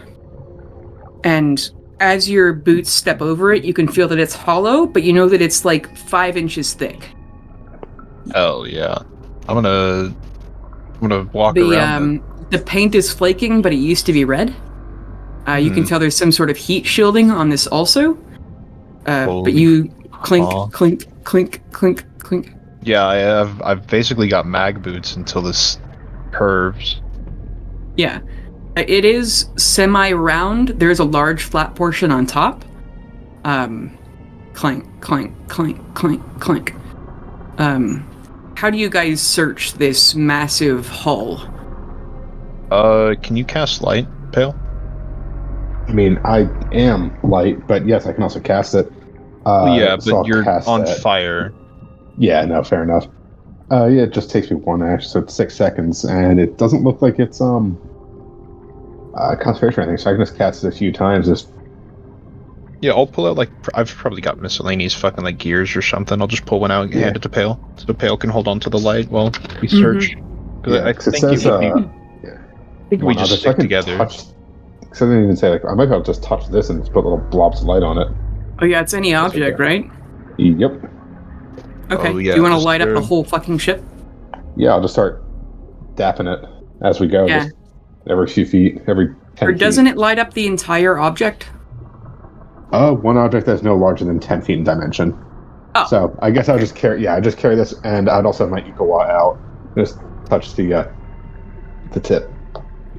[SPEAKER 1] And as your boots step over it, you can feel that it's hollow, but you know that it's like 5 inches thick.
[SPEAKER 3] Oh, yeah. I'm gonna walk around.
[SPEAKER 1] The paint is flaking, but it used to be red. You can tell there's some sort of heat shielding on this also. But you clink, clink, clink, clink, clink.
[SPEAKER 3] Yeah, I've basically got mag boots until this curves.
[SPEAKER 1] Yeah. It is semi-round. There's a large flat portion on top. Clank, clank, clank, clank, clank. How do you guys search this massive hull?
[SPEAKER 3] Can you cast light, Pale?
[SPEAKER 2] I mean, I am light, but yes, I can also cast it.
[SPEAKER 3] Yeah,
[SPEAKER 2] so
[SPEAKER 3] but
[SPEAKER 2] I'll
[SPEAKER 3] you're
[SPEAKER 2] cast
[SPEAKER 3] on
[SPEAKER 2] that.
[SPEAKER 3] fire.
[SPEAKER 2] Yeah, no, fair enough. Yeah, it just takes me 1 action, so it's 6 seconds, and it doesn't look like it's concentration or anything, so I can just cast it a few times. Just
[SPEAKER 3] Yeah, I'll pull out like I've probably got miscellaneous fucking like gears or something. I'll just pull one out and hand it to Pale, so Pale can hold on to the light while we search. Because I
[SPEAKER 2] 'cause it
[SPEAKER 3] think
[SPEAKER 2] says,
[SPEAKER 3] we just stick together.
[SPEAKER 2] Because I didn't even say, like, I might be able to just touch this and just put little blobs of light on it.
[SPEAKER 1] Oh yeah, it's any object,
[SPEAKER 2] okay.
[SPEAKER 1] right?
[SPEAKER 2] Yep.
[SPEAKER 1] Okay.
[SPEAKER 3] Oh, yeah,
[SPEAKER 1] Do you want to
[SPEAKER 3] is
[SPEAKER 1] light up
[SPEAKER 3] there-
[SPEAKER 1] the whole fucking ship?
[SPEAKER 2] Yeah, I'll just start dapping it as we go.
[SPEAKER 1] Yeah.
[SPEAKER 2] Just every few feet, every 10
[SPEAKER 1] Or
[SPEAKER 2] feet.
[SPEAKER 1] doesn't it light up the entire object?
[SPEAKER 2] One object that's no larger than 10 feet in dimension.
[SPEAKER 1] Oh.
[SPEAKER 2] So I guess I'll just carry. Yeah, I just carry this, and I'd also have my Eco-Watt out. Just touch the tip.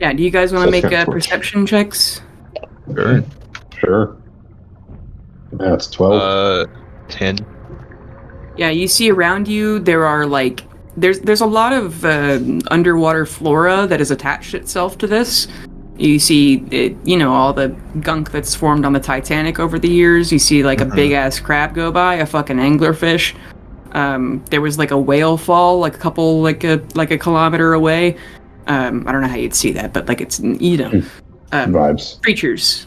[SPEAKER 1] Yeah, do you guys want
[SPEAKER 2] So
[SPEAKER 1] to
[SPEAKER 2] it's
[SPEAKER 1] make
[SPEAKER 2] gonna twitch.
[SPEAKER 1] perception checks?
[SPEAKER 3] Sure.
[SPEAKER 2] Sure. Yeah, it's 12.
[SPEAKER 3] 10.
[SPEAKER 1] Yeah, you see around you there are like there's a lot of underwater flora that has attached itself to this. You see, all the gunk that's formed on the Titanic over the years. You see like a big ass crab go by, a fucking anglerfish. There was like a whale fall, like a kilometer away. I don't know how you'd see that, but like it's
[SPEAKER 2] Vibes.
[SPEAKER 1] creatures.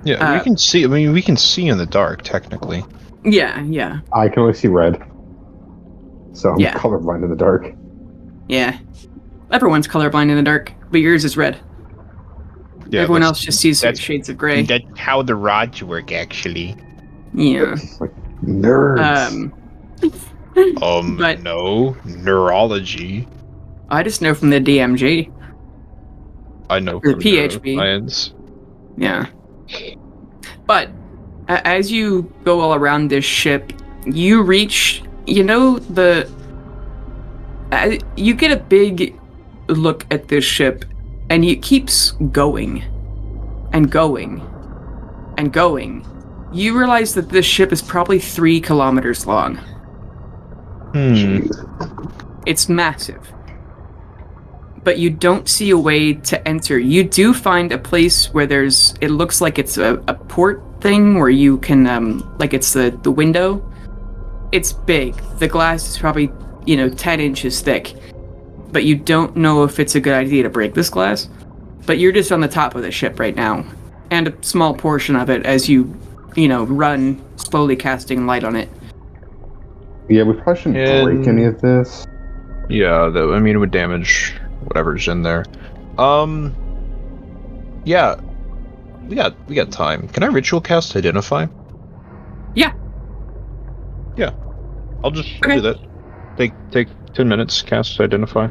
[SPEAKER 3] Yeah, we can see. I mean, we can see in the dark technically.
[SPEAKER 1] Yeah.
[SPEAKER 2] I can only see red. So I'm
[SPEAKER 1] Yeah.
[SPEAKER 2] colorblind in the dark.
[SPEAKER 1] Yeah. Everyone's colorblind in the dark, but yours is red.
[SPEAKER 3] Yeah,
[SPEAKER 1] Everyone
[SPEAKER 3] that's-
[SPEAKER 1] else just sees
[SPEAKER 3] that's-
[SPEAKER 1] shades of gray.
[SPEAKER 3] That's how the rods work, actually.
[SPEAKER 1] Yeah.
[SPEAKER 2] Like, nerds.
[SPEAKER 1] But-
[SPEAKER 3] No neurology.
[SPEAKER 1] I just know from the DMG.
[SPEAKER 3] I know
[SPEAKER 1] Or
[SPEAKER 3] from
[SPEAKER 1] PHP.
[SPEAKER 3] neuroscience.
[SPEAKER 1] Yeah. But as you go all around this ship, you reach, you get a big look at this ship, and it keeps going and going and going. You realize that this ship is probably 3 kilometers long. It's massive. But you don't see a way to enter. You do find a place where it looks like it's a port thing where you can, it's the window. It's big. The glass is probably, 10 inches thick. But you don't know if it's a good idea to break this glass. But you're just on the top of the ship right now. And a small portion of it as you, run, slowly casting light on it.
[SPEAKER 2] Yeah, we probably shouldn't break any of this.
[SPEAKER 3] Yeah, it would damage whatever's in there. Yeah, we got time. Can I ritual cast Identify?
[SPEAKER 1] Yeah.
[SPEAKER 3] Yeah, I'll just
[SPEAKER 1] Okay.
[SPEAKER 3] do that. Take 10 minutes. Cast Identify.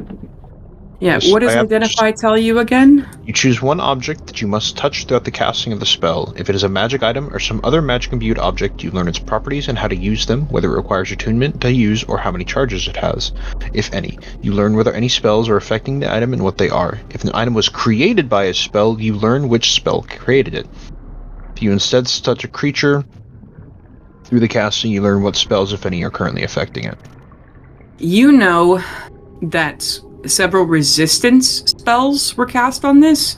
[SPEAKER 1] Yeah,
[SPEAKER 3] Yes,
[SPEAKER 1] what does
[SPEAKER 3] I have to
[SPEAKER 1] Identify tell you again?
[SPEAKER 3] You choose one object that you must touch throughout the casting of the spell. If it is a magic item or some other magic-imbued object, you learn its properties and how to use them, whether it requires attunement to use or how many charges it has, if any. You learn whether any spells are affecting the item and what they are. If an item was created by a spell, you learn which spell created it. If you instead touch a creature through the casting, you learn what spells, if any, are currently affecting it.
[SPEAKER 1] You know that several resistance spells were cast on this.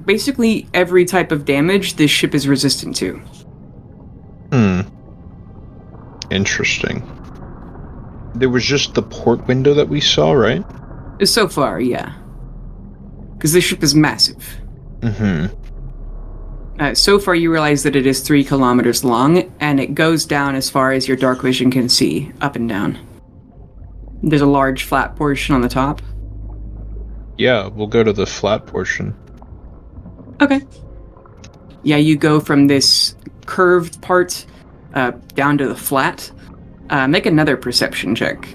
[SPEAKER 1] Basically, every type of damage this ship is resistant to.
[SPEAKER 3] Interesting. There was just the port window that we saw, right?
[SPEAKER 1] So far, yeah. Because this ship is massive. So far, you realize that it is 3 kilometers long, and it goes down as far as your dark vision can see, up and down. There's a large flat portion on the top.
[SPEAKER 3] Yeah, we'll go to the flat portion.
[SPEAKER 1] Okay. Yeah, you go from this curved part down to the flat. Make another perception check.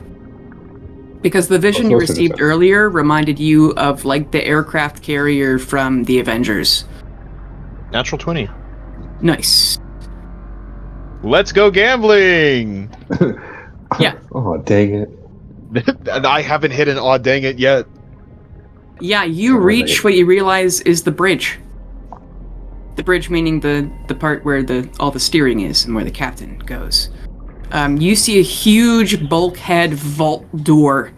[SPEAKER 1] Because the vision you received earlier reminded you of, like, the aircraft carrier from the Avengers.
[SPEAKER 3] Natural 20.
[SPEAKER 1] Nice.
[SPEAKER 3] Let's go gambling!
[SPEAKER 1] Yeah.
[SPEAKER 2] Oh, dang it.
[SPEAKER 3] And I haven't hit an aw dang it yet.
[SPEAKER 1] Yeah, you reach what you realize is the bridge. The bridge meaning the part where all the steering is and where the captain goes. You see a huge bulkhead vault door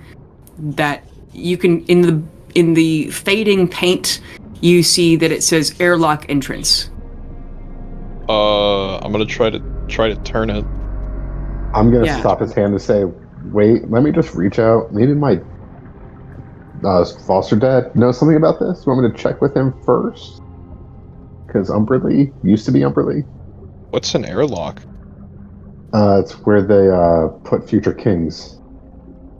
[SPEAKER 1] that you can in the fading paint. You see that it says airlock entrance.
[SPEAKER 3] I'm gonna try to turn it.
[SPEAKER 2] I'm gonna stop his hand and say, "Wait, let me just reach out. Maybe my foster dad knows something about this. You want me to check with him first? Because Umberly used to be Umberly.
[SPEAKER 3] What's an airlock?
[SPEAKER 2] It's where they put future kings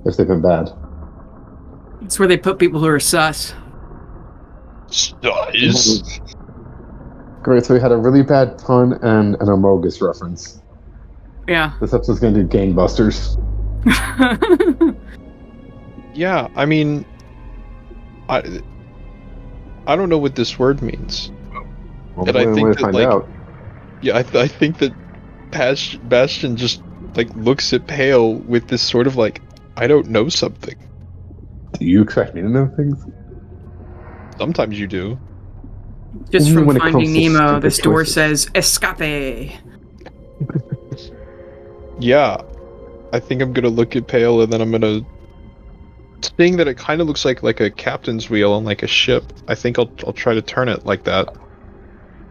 [SPEAKER 2] if they've been bad.
[SPEAKER 1] It's where they put people who are sus.
[SPEAKER 3] Sus.
[SPEAKER 2] Great, so we had a really bad pun and an Amogus reference.
[SPEAKER 1] Yeah.
[SPEAKER 2] This episode's gonna do gangbusters.
[SPEAKER 3] Yeah, I mean, I don't know what this word means.
[SPEAKER 2] Well,
[SPEAKER 3] And I think that,
[SPEAKER 2] find
[SPEAKER 3] like,
[SPEAKER 2] out.
[SPEAKER 3] yeah, I think that Bastion just like looks at Pale with this sort of like, I don't know something.
[SPEAKER 2] Do you expect me to know things?
[SPEAKER 3] Sometimes you do.
[SPEAKER 1] Just
[SPEAKER 2] Only
[SPEAKER 1] from
[SPEAKER 2] when it
[SPEAKER 1] Finding
[SPEAKER 2] comes to
[SPEAKER 1] Nemo,
[SPEAKER 2] stupid
[SPEAKER 1] this door
[SPEAKER 2] choices.
[SPEAKER 1] says escape.
[SPEAKER 3] Yeah, I think I'm gonna look at Pale and then I'm gonna, seeing that it kind of looks like a captain's wheel on like a ship. I think I'll try to turn it like that.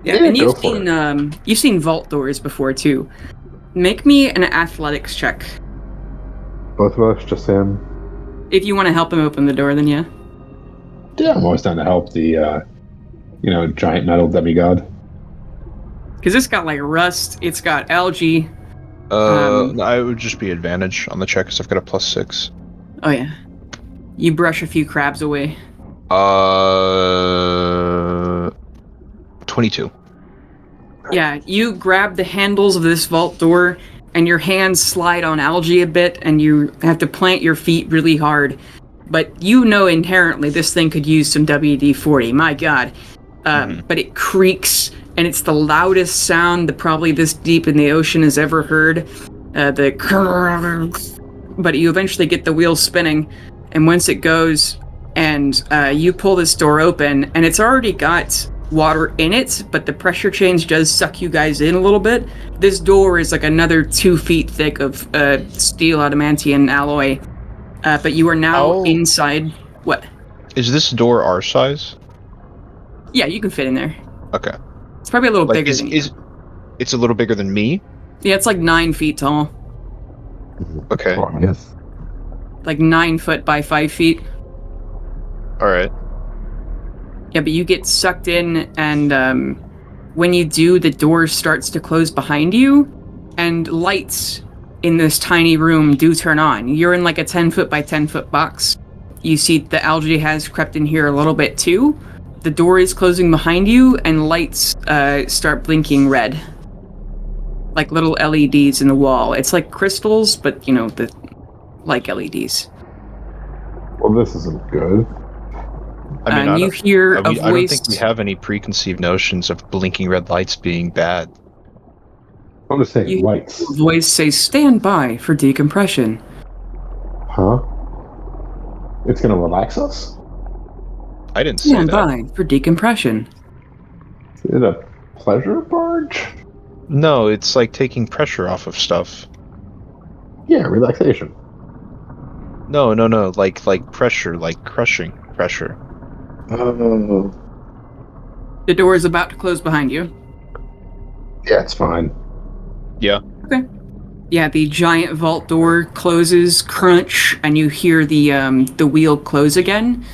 [SPEAKER 1] Yeah, and you've seen vault doors before too. Make me an athletics check.
[SPEAKER 2] Both of us, just him.
[SPEAKER 1] If you want to help him open the door, then yeah.
[SPEAKER 2] Yeah, I'm always down to help the, giant metal demigod.
[SPEAKER 1] Because it's got like rust, it's got algae.
[SPEAKER 3] I would just be advantage on the check because I've got a +6.
[SPEAKER 1] Oh yeah. You brush a few crabs away.
[SPEAKER 3] 22.
[SPEAKER 1] Yeah, you grab the handles of this vault door, and your hands slide on algae a bit, and you have to plant your feet really hard. But you know inherently this thing could use some WD-40, my god. But it creaks, and it's the loudest sound that probably this deep in the ocean has ever heard. But you eventually get the wheel spinning, and once it goes, and you pull this door open, and it's already got water in it, but the pressure change does suck you guys in a little bit. This door is like another 2 feet thick of steel adamantium alloy, but you are now inside. What?
[SPEAKER 3] Is this door our size?
[SPEAKER 1] Yeah, you can fit in there.
[SPEAKER 3] Okay.
[SPEAKER 1] It's probably a little bigger than you.
[SPEAKER 3] It's a little bigger than me?
[SPEAKER 1] Yeah, it's like 9 feet tall.
[SPEAKER 3] Okay.
[SPEAKER 2] Oh, yes.
[SPEAKER 1] Like 9 foot by 5 feet.
[SPEAKER 3] Alright.
[SPEAKER 1] Yeah, but you get sucked in, and when you do, the door starts to close behind you, and lights in this tiny room do turn on. You're in like a 10 foot by 10 foot box. You see the algae has crept in here a little bit too. The door is closing behind you, and lights start blinking red. Like little LEDs in the wall. It's like crystals, but, like LEDs.
[SPEAKER 2] Well, this isn't good.
[SPEAKER 3] I mean,
[SPEAKER 1] you hear a voice.
[SPEAKER 3] I don't think we have any preconceived notions of blinking red lights being bad.
[SPEAKER 2] I'm just saying
[SPEAKER 1] You
[SPEAKER 2] lights.
[SPEAKER 1] hear a voice say, "Stand by for decompression."
[SPEAKER 2] Huh? It's gonna relax us?
[SPEAKER 3] I didn't say
[SPEAKER 1] Stand
[SPEAKER 3] that.
[SPEAKER 1] by for decompression.
[SPEAKER 2] Is it a pleasure barge?
[SPEAKER 3] No, it's like taking pressure off of stuff.
[SPEAKER 2] Yeah, relaxation.
[SPEAKER 3] No, like pressure, like crushing pressure.
[SPEAKER 2] Oh.
[SPEAKER 1] The door is about to close behind you.
[SPEAKER 2] Yeah, it's fine.
[SPEAKER 3] Yeah.
[SPEAKER 1] Okay. Yeah, the giant vault door closes, crunch, and you hear the wheel close again.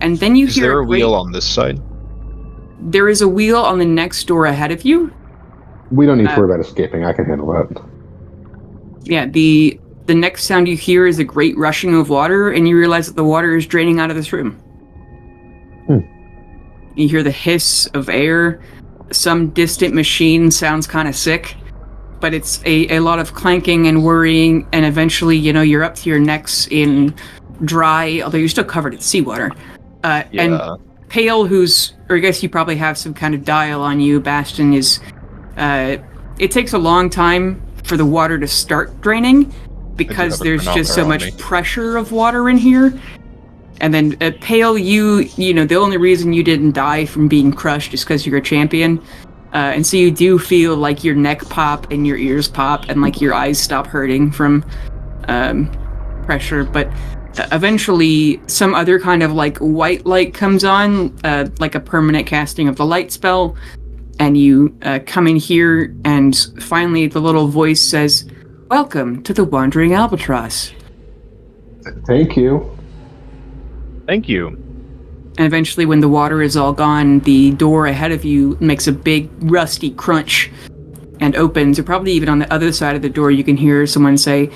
[SPEAKER 1] And then you
[SPEAKER 3] Is
[SPEAKER 1] hear
[SPEAKER 3] there a wheel on this side?
[SPEAKER 1] There is a wheel on the next door ahead of you.
[SPEAKER 2] We don't need to worry about escaping. I can handle that.
[SPEAKER 1] Yeah, the next sound you hear is a great rushing of water, and you realize that the water is draining out of this room. You hear the hiss of air. Some distant machine sounds kind of sick, but it's a lot of clanking and worrying, and eventually, you're up to your necks in dry, although you're still covered in seawater. And Pale, or I guess you probably have some kind of dial on you, Bastion, is... it takes a long time for the water to start draining, because
[SPEAKER 3] have a
[SPEAKER 1] there's just so
[SPEAKER 3] chronometer on
[SPEAKER 1] much
[SPEAKER 3] me.
[SPEAKER 1] pressure of water in here. And then Pale, you know, the only reason you didn't die from being crushed is because you're a champion. And so you do feel like your neck pop and your ears pop and like your eyes stop hurting from pressure. But eventually some other kind of like white light comes on, like a permanent casting of the light spell. And you come in here, and finally the little voice says, "Welcome to the Wandering Albatross."
[SPEAKER 2] Thank you.
[SPEAKER 3] Thank you.
[SPEAKER 1] And eventually, when the water is all gone, the door ahead of you makes a big rusty crunch and opens. Or probably even on the other side of the door, you can hear someone say,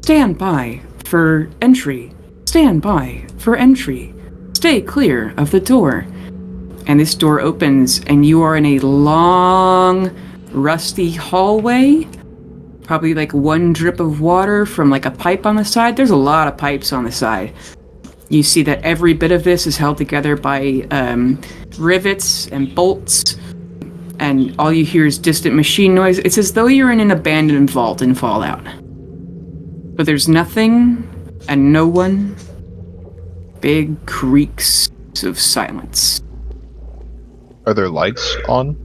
[SPEAKER 1] "Stand by for entry. Stand by for entry. Stay clear of the door." And this door opens, and you are in a long, rusty hallway. Probably like one drip of water from like a pipe on the side. There's a lot of pipes on the side. You see that every bit of this is held together by rivets and bolts, and all you hear is distant machine noise. It's as though you're in an abandoned vault in Fallout. But there's nothing and no one. Big creaks of silence.
[SPEAKER 3] Are there lights on?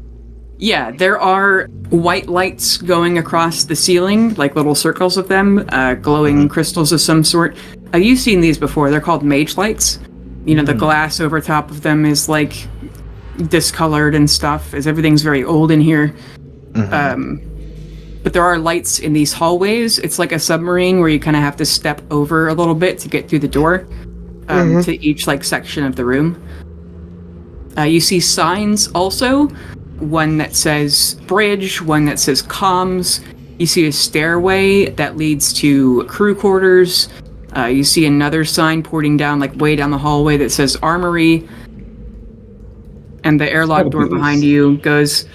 [SPEAKER 1] Yeah, there are white lights going across the ceiling, like little circles of them, glowing crystals of some sort. You've seen these before. They're called mage lights. You know, the glass over top of them is like discolored and stuff, as everything's very old in here. But there are lights in these hallways. It's like a submarine where you kind of have to step over a little bit to get through the door to each like section of the room. You see signs also. One that says bridge, one that says comms. You see a stairway that leads to crew quarters. You see another sign pointing down, like way down the hallway, that says armory. And the airlock door behind you goes,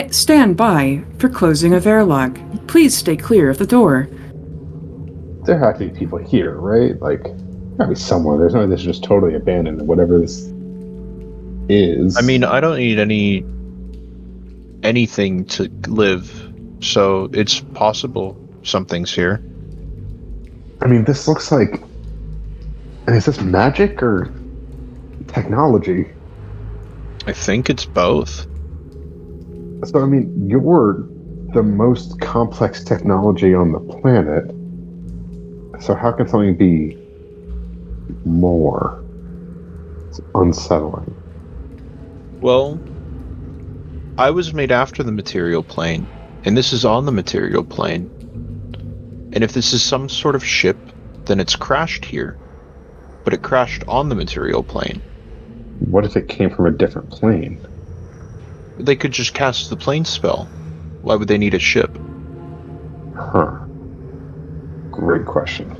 [SPEAKER 1] "Stand by for closing of airlock. Please stay clear of the door."
[SPEAKER 2] There have to be people here, right? Like, gotta be somewhere. There's no, this is just totally abandoned, whatever this is.
[SPEAKER 3] I mean, I don't need anything to live, so it's possible something's here.
[SPEAKER 2] I mean, this looks like... Is this magic or technology?
[SPEAKER 3] I think it's both.
[SPEAKER 2] So, I mean, you're the most complex technology on the planet. So how can something be more? It's unsettling.
[SPEAKER 3] Well, I was made after the material plane, and this is on the material plane. And if this is some sort of ship, then it's crashed here. But it crashed on the material plane.
[SPEAKER 2] What if it came from a different plane?
[SPEAKER 3] They could just cast the plane spell. Why would they need a ship?
[SPEAKER 2] Huh. Great question.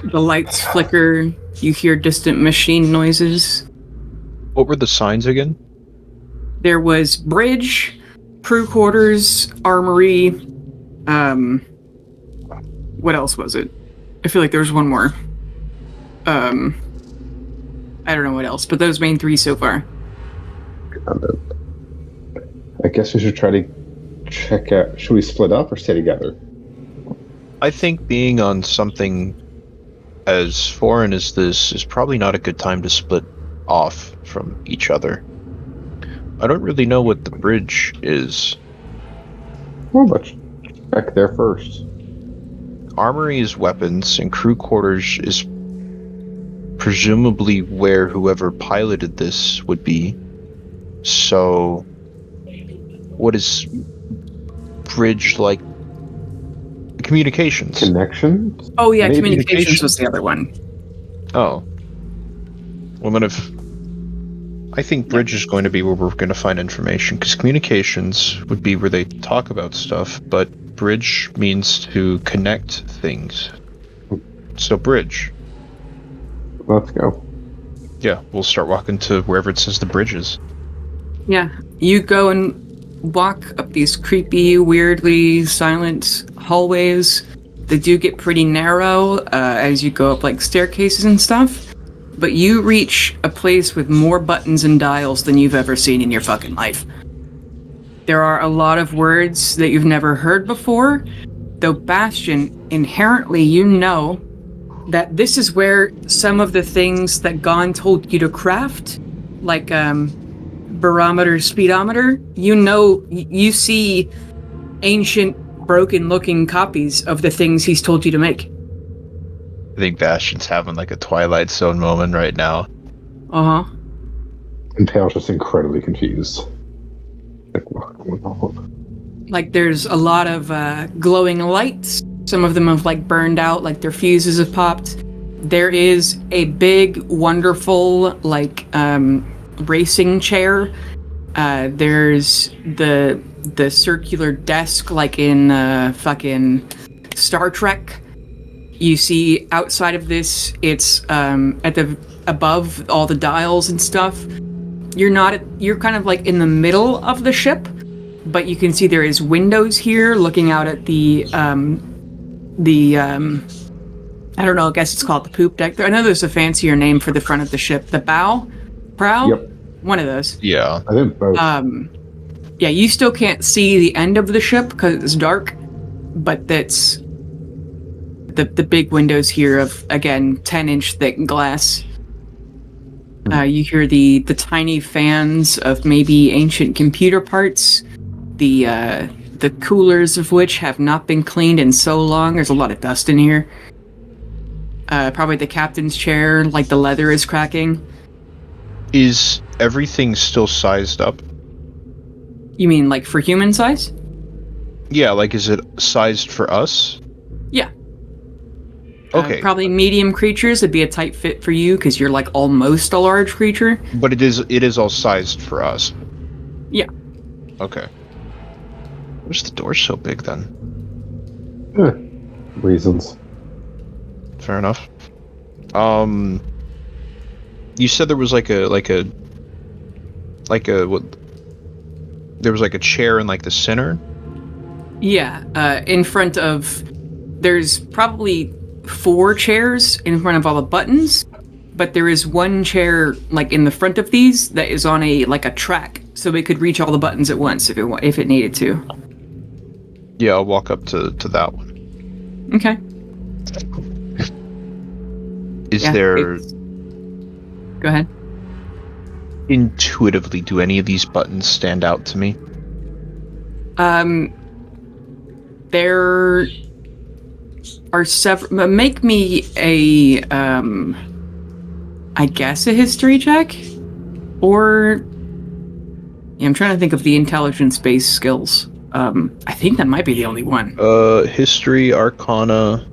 [SPEAKER 1] The lights flicker. You hear distant machine noises.
[SPEAKER 3] What were the signs again?
[SPEAKER 1] There was bridge, crew quarters, armory. What else was it? I feel like there was one more. I don't know what else, but those main three so far.
[SPEAKER 2] I guess we should try to check out... Should we split up or stay together?
[SPEAKER 3] I think being on something as foreign as this is probably not a good time to split off from each other. I don't really know what the bridge is.
[SPEAKER 2] Well, let's check there first.
[SPEAKER 3] Armory is weapons, and crew quarters is presumably where whoever piloted this would be. So, what is bridge like? Communications.
[SPEAKER 2] Connections?
[SPEAKER 1] Oh yeah,
[SPEAKER 2] Maybe
[SPEAKER 1] communications was the other one.
[SPEAKER 3] Oh. Well, then I think bridge is going to be where we're going to find information, because communications would be where they talk about stuff, but bridge means to connect things. So bridge.
[SPEAKER 2] Let's go.
[SPEAKER 3] Yeah, we'll start walking to wherever it says the bridge is.
[SPEAKER 1] Yeah, you go and walk up these creepy, weirdly silent hallways. They do get pretty narrow as you go up like staircases and stuff, but you reach a place with more buttons and dials than you've ever seen in your fucking life. There are a lot of words that you've never heard before, Though Bastion, inherently you know that this is where some of the things that Gon told you to craft, like barometer, speedometer, you see ancient, broken-looking copies of the things he's told you to make.
[SPEAKER 3] I think Bastion's having like a Twilight Zone moment right now.
[SPEAKER 1] Uh-huh.
[SPEAKER 2] And Pale's just incredibly confused. Like, what's going on?
[SPEAKER 1] Like, there's a lot of glowing lights. Some of them have, like, burned out, like their fuses have popped. There is a big, wonderful, like, racing chair. There's the circular desk, like in fucking Star Trek. You see outside of this, it's above all the dials and stuff. You're kind of like in the middle of the ship, but you can see there is windows here looking out at the I don't know, I guess it's called the poop deck. I know there's a fancier name for the front of the ship. The prow?
[SPEAKER 2] Yep.
[SPEAKER 1] One of those.
[SPEAKER 3] Yeah.
[SPEAKER 2] I think both.
[SPEAKER 1] Yeah, you still can't see the end of the ship because it's dark, but that's the big windows here of, again, 10-inch thick glass. You hear the tiny fans of maybe ancient computer parts, the coolers of which have not been cleaned in so long. There's a lot of dust in here. Probably the captain's chair, like the leather is cracking.
[SPEAKER 3] Is everything still sized up?
[SPEAKER 1] You mean like for human size?
[SPEAKER 3] Yeah, like is it sized for us?
[SPEAKER 1] Yeah.
[SPEAKER 3] Okay.
[SPEAKER 1] Probably medium creatures would be a tight fit for you because you're like almost a large creature.
[SPEAKER 3] But it is all sized for us.
[SPEAKER 1] Yeah.
[SPEAKER 3] Okay. Where's the door so big then?
[SPEAKER 2] Reasons.
[SPEAKER 3] Fair enough. You said there was like a what? There was like a chair in like the center.
[SPEAKER 1] Yeah. In front of, there's probably 4 chairs in front of all the buttons, but there is one chair like in the front of these that is on a track, so it could reach all the buttons at once if it needed to.
[SPEAKER 3] Yeah, I'll walk up to that one.
[SPEAKER 1] Okay. Go ahead.
[SPEAKER 3] Intuitively, do any of these buttons stand out to me?
[SPEAKER 1] There are several. Make me a, I guess a history check, or yeah, I'm trying to think of the intelligence-based skills. I think that might be the only one.
[SPEAKER 3] History, Arcana,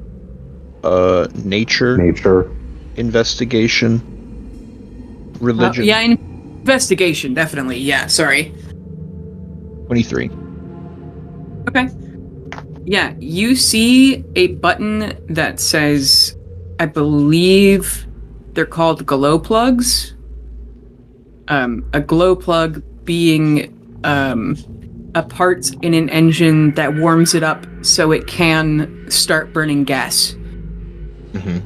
[SPEAKER 3] Nature, Investigation, Religion.
[SPEAKER 1] Yeah, investigation, definitely. Yeah, sorry.
[SPEAKER 3] 23.
[SPEAKER 1] Okay. Yeah, you see a button that says, I believe they're called glow plugs. A glow plug being a part in an engine that warms it up so it can start burning gas.
[SPEAKER 3] Mm-hmm.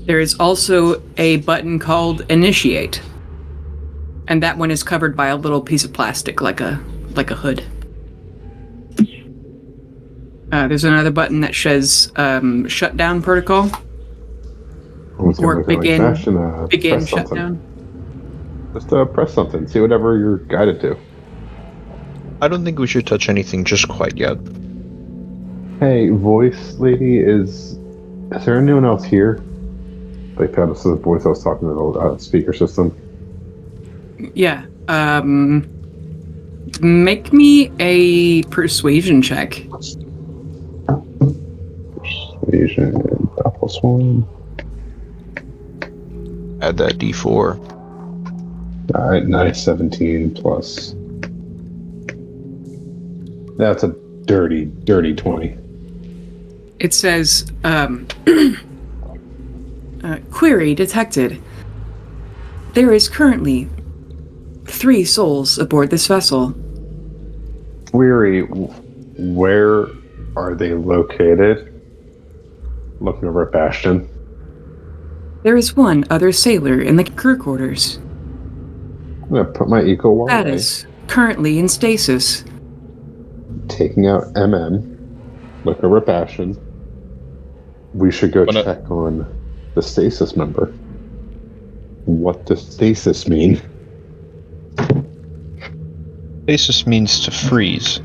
[SPEAKER 1] There is also a button called Initiate, and that one is covered by a little piece of plastic, like a hood. There's another button that says Shutdown Protocol, or begin shutdown.
[SPEAKER 2] Just press something, see whatever you're guided to.
[SPEAKER 3] I don't think we should touch anything just quite yet.
[SPEAKER 2] Hey, voice lady, is there anyone else here? Like that was the voice I was talking to the speaker system.
[SPEAKER 1] Yeah. Make me a persuasion check.
[SPEAKER 2] Persuasion, +1.
[SPEAKER 3] Add that D4.
[SPEAKER 2] Alright, nice. 17 plus. That's a dirty 20.
[SPEAKER 1] It says, query detected. There is currently 3 souls aboard this vessel.
[SPEAKER 2] Query, where are they located? Looking over at Bastion.
[SPEAKER 1] There is one other sailor in the crew quarters.
[SPEAKER 2] I'm gonna put my eco wall
[SPEAKER 1] That
[SPEAKER 2] away.
[SPEAKER 1] is currently in stasis.
[SPEAKER 2] Taking out MM. like a rip action, we should go
[SPEAKER 3] Wanna-
[SPEAKER 2] check on the stasis member. What does stasis mean?
[SPEAKER 3] Stasis means to freeze.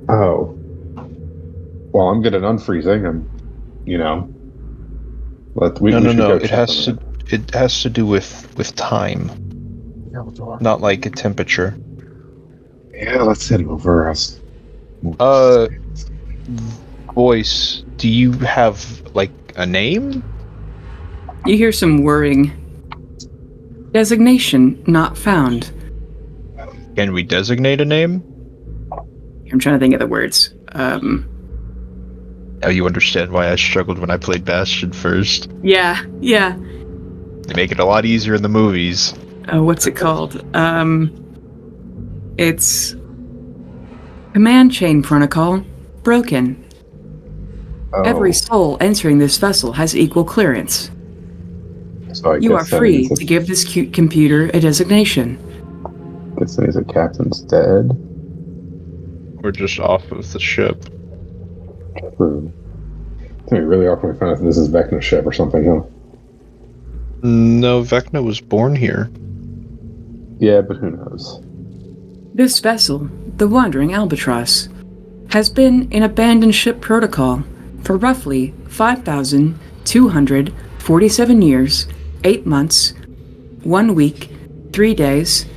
[SPEAKER 2] Oh. Well, I'm good at unfreezing, and we should
[SPEAKER 3] No.
[SPEAKER 2] go
[SPEAKER 3] It
[SPEAKER 2] check
[SPEAKER 3] has
[SPEAKER 2] on
[SPEAKER 3] to. It has to do with time,
[SPEAKER 2] that.
[SPEAKER 3] not like a temperature.
[SPEAKER 2] Yeah, let's head over us.
[SPEAKER 3] Voice, do you have like a name?
[SPEAKER 1] You hear some whirring. Designation not found.
[SPEAKER 3] Can we designate a name?
[SPEAKER 1] I'm trying to think of the words.
[SPEAKER 3] Now you understand why I struggled when I played Bastion first.
[SPEAKER 1] Yeah.
[SPEAKER 3] They make it a lot easier in the movies.
[SPEAKER 1] What's it called? It's command chain protocol broken.
[SPEAKER 2] Oh,
[SPEAKER 1] Every soul entering this vessel has equal clearance.
[SPEAKER 2] so I
[SPEAKER 1] You are
[SPEAKER 2] guess that
[SPEAKER 1] free
[SPEAKER 2] means
[SPEAKER 1] to give this cute computer a designation.
[SPEAKER 2] Guess that means the captain's dead.
[SPEAKER 3] We're just off of the ship.
[SPEAKER 2] True. I think we really are when we find out that this is Vecna's ship or something, huh?
[SPEAKER 3] No, Vecna was born here.
[SPEAKER 2] Yeah, but who knows?
[SPEAKER 1] This vessel, the Wandering Albatross, has been in abandoned ship protocol for roughly 5,247 years, 8 months, 1 week, 3 days,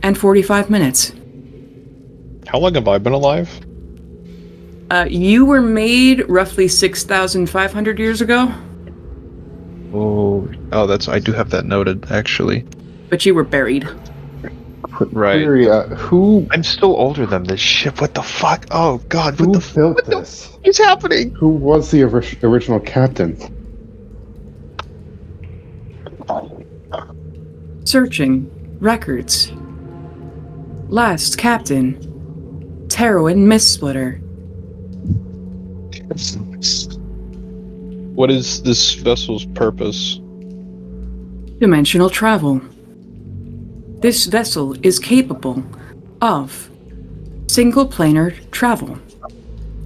[SPEAKER 1] and 45 minutes.
[SPEAKER 3] How long have I been alive?
[SPEAKER 1] You were made roughly 6,500 years ago,
[SPEAKER 3] Oh, I do have that noted, actually.
[SPEAKER 1] but you were buried.
[SPEAKER 3] Right.
[SPEAKER 2] Query, who
[SPEAKER 3] I'm still older than this ship. What the fuck? Oh god,
[SPEAKER 2] who
[SPEAKER 3] what the
[SPEAKER 2] built this?
[SPEAKER 3] fuck is happening?
[SPEAKER 2] Who was the original captain?
[SPEAKER 1] Searching records. Last captain, Terowin Mistsplitter.
[SPEAKER 3] What is this vessel's purpose?
[SPEAKER 1] Dimensional travel. This vessel is capable of single planar travel.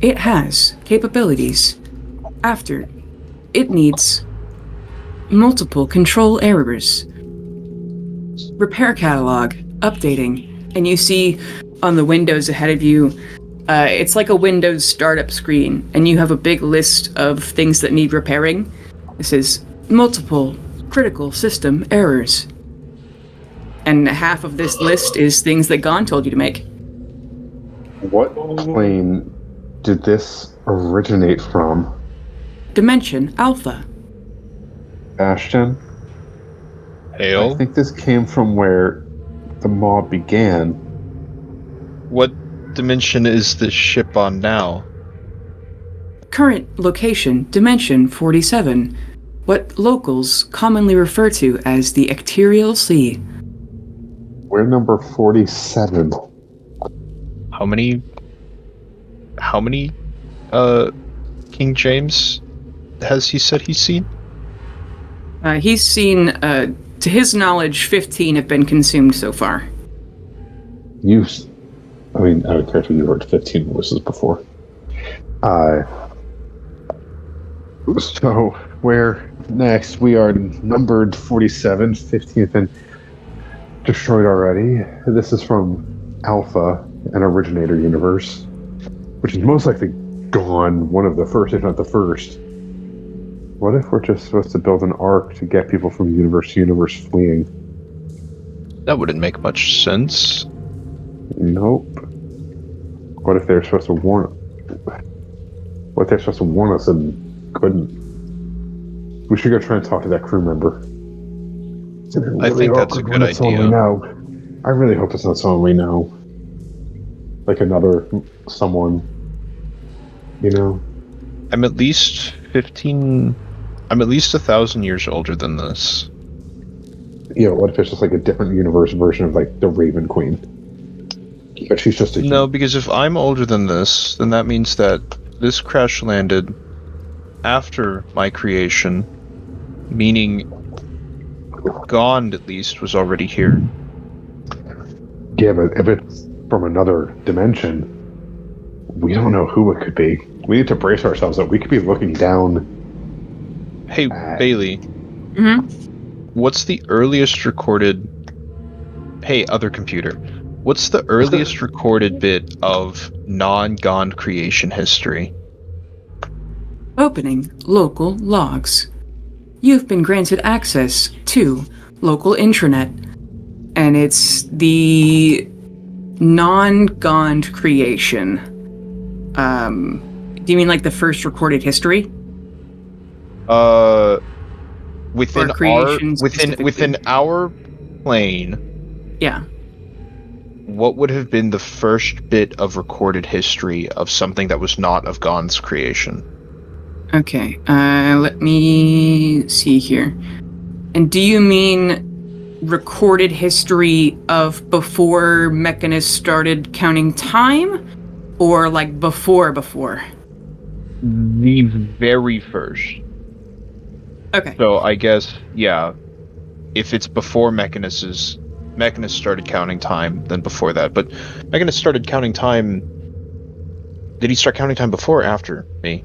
[SPEAKER 1] It has capabilities after it needs multiple control errors. Repair catalog updating, and you see on the windows ahead of you, it's like a Windows startup screen, and you have a big list of things that need repairing. This is multiple critical system errors. And half of this list is things that Gon told you to make.
[SPEAKER 2] What plane did this originate from?
[SPEAKER 1] Dimension Alpha.
[SPEAKER 2] Bastion?
[SPEAKER 3] Hail?
[SPEAKER 2] I think this came from where the mob began.
[SPEAKER 3] What dimension is this ship on now?
[SPEAKER 1] Current location, Dimension 47. What locals commonly refer to as the Ecterial Sea.
[SPEAKER 2] We're number 47.
[SPEAKER 3] How many King James has he said he's seen?
[SPEAKER 1] He's seen, to his knowledge, 15 have been consumed so far.
[SPEAKER 2] I would correct you heard 15 voices before. So, where next? We are numbered 47, 15th been destroyed already. This is from Alpha, an originator universe, which is most likely gone, one of the first, if not the first. What if we're just supposed to build an arc to get people from universe to universe fleeing?
[SPEAKER 3] That wouldn't make much sense.
[SPEAKER 2] Nope. What if they're supposed to warn? What if they're supposed to warn us and couldn't? We should go try and talk to that crew member.
[SPEAKER 3] I think that's a good idea.
[SPEAKER 2] We know. I really hope it's not someone we know. Like someone.
[SPEAKER 3] I'm at least 1,000 years older than this.
[SPEAKER 2] What if it's just like a different universe version of like the Raven Queen? But she's just a
[SPEAKER 3] No, because if I'm older than this, then that means that this crash landed after my creation, meaning Gond at least was already here.
[SPEAKER 2] Yeah, but if it's from another dimension, we don't know who it could be. We need to brace ourselves that we could be looking down.
[SPEAKER 3] Hey, Bailey.
[SPEAKER 1] Mm-hmm.
[SPEAKER 3] What's the earliest recorded... Hey, other computer. What's the earliest recorded bit of non-Gond creation history?
[SPEAKER 1] Opening local logs. You've been granted access to local intranet. And it's the non-Gond creation. Do you mean like the first recorded history?
[SPEAKER 3] Within
[SPEAKER 1] Or creation
[SPEAKER 3] within our plane,
[SPEAKER 1] Yeah.
[SPEAKER 3] what would have been the first bit of recorded history of something that was not of Gond's creation?
[SPEAKER 1] Okay, let me see here. And do you mean recorded history of before Mechanist started counting time? Or like before?
[SPEAKER 3] The very first.
[SPEAKER 1] Okay.
[SPEAKER 3] So I guess, yeah, if it's before Mechanist started counting time, then before that. But Mechanist started counting time... Did he start counting time before or after me?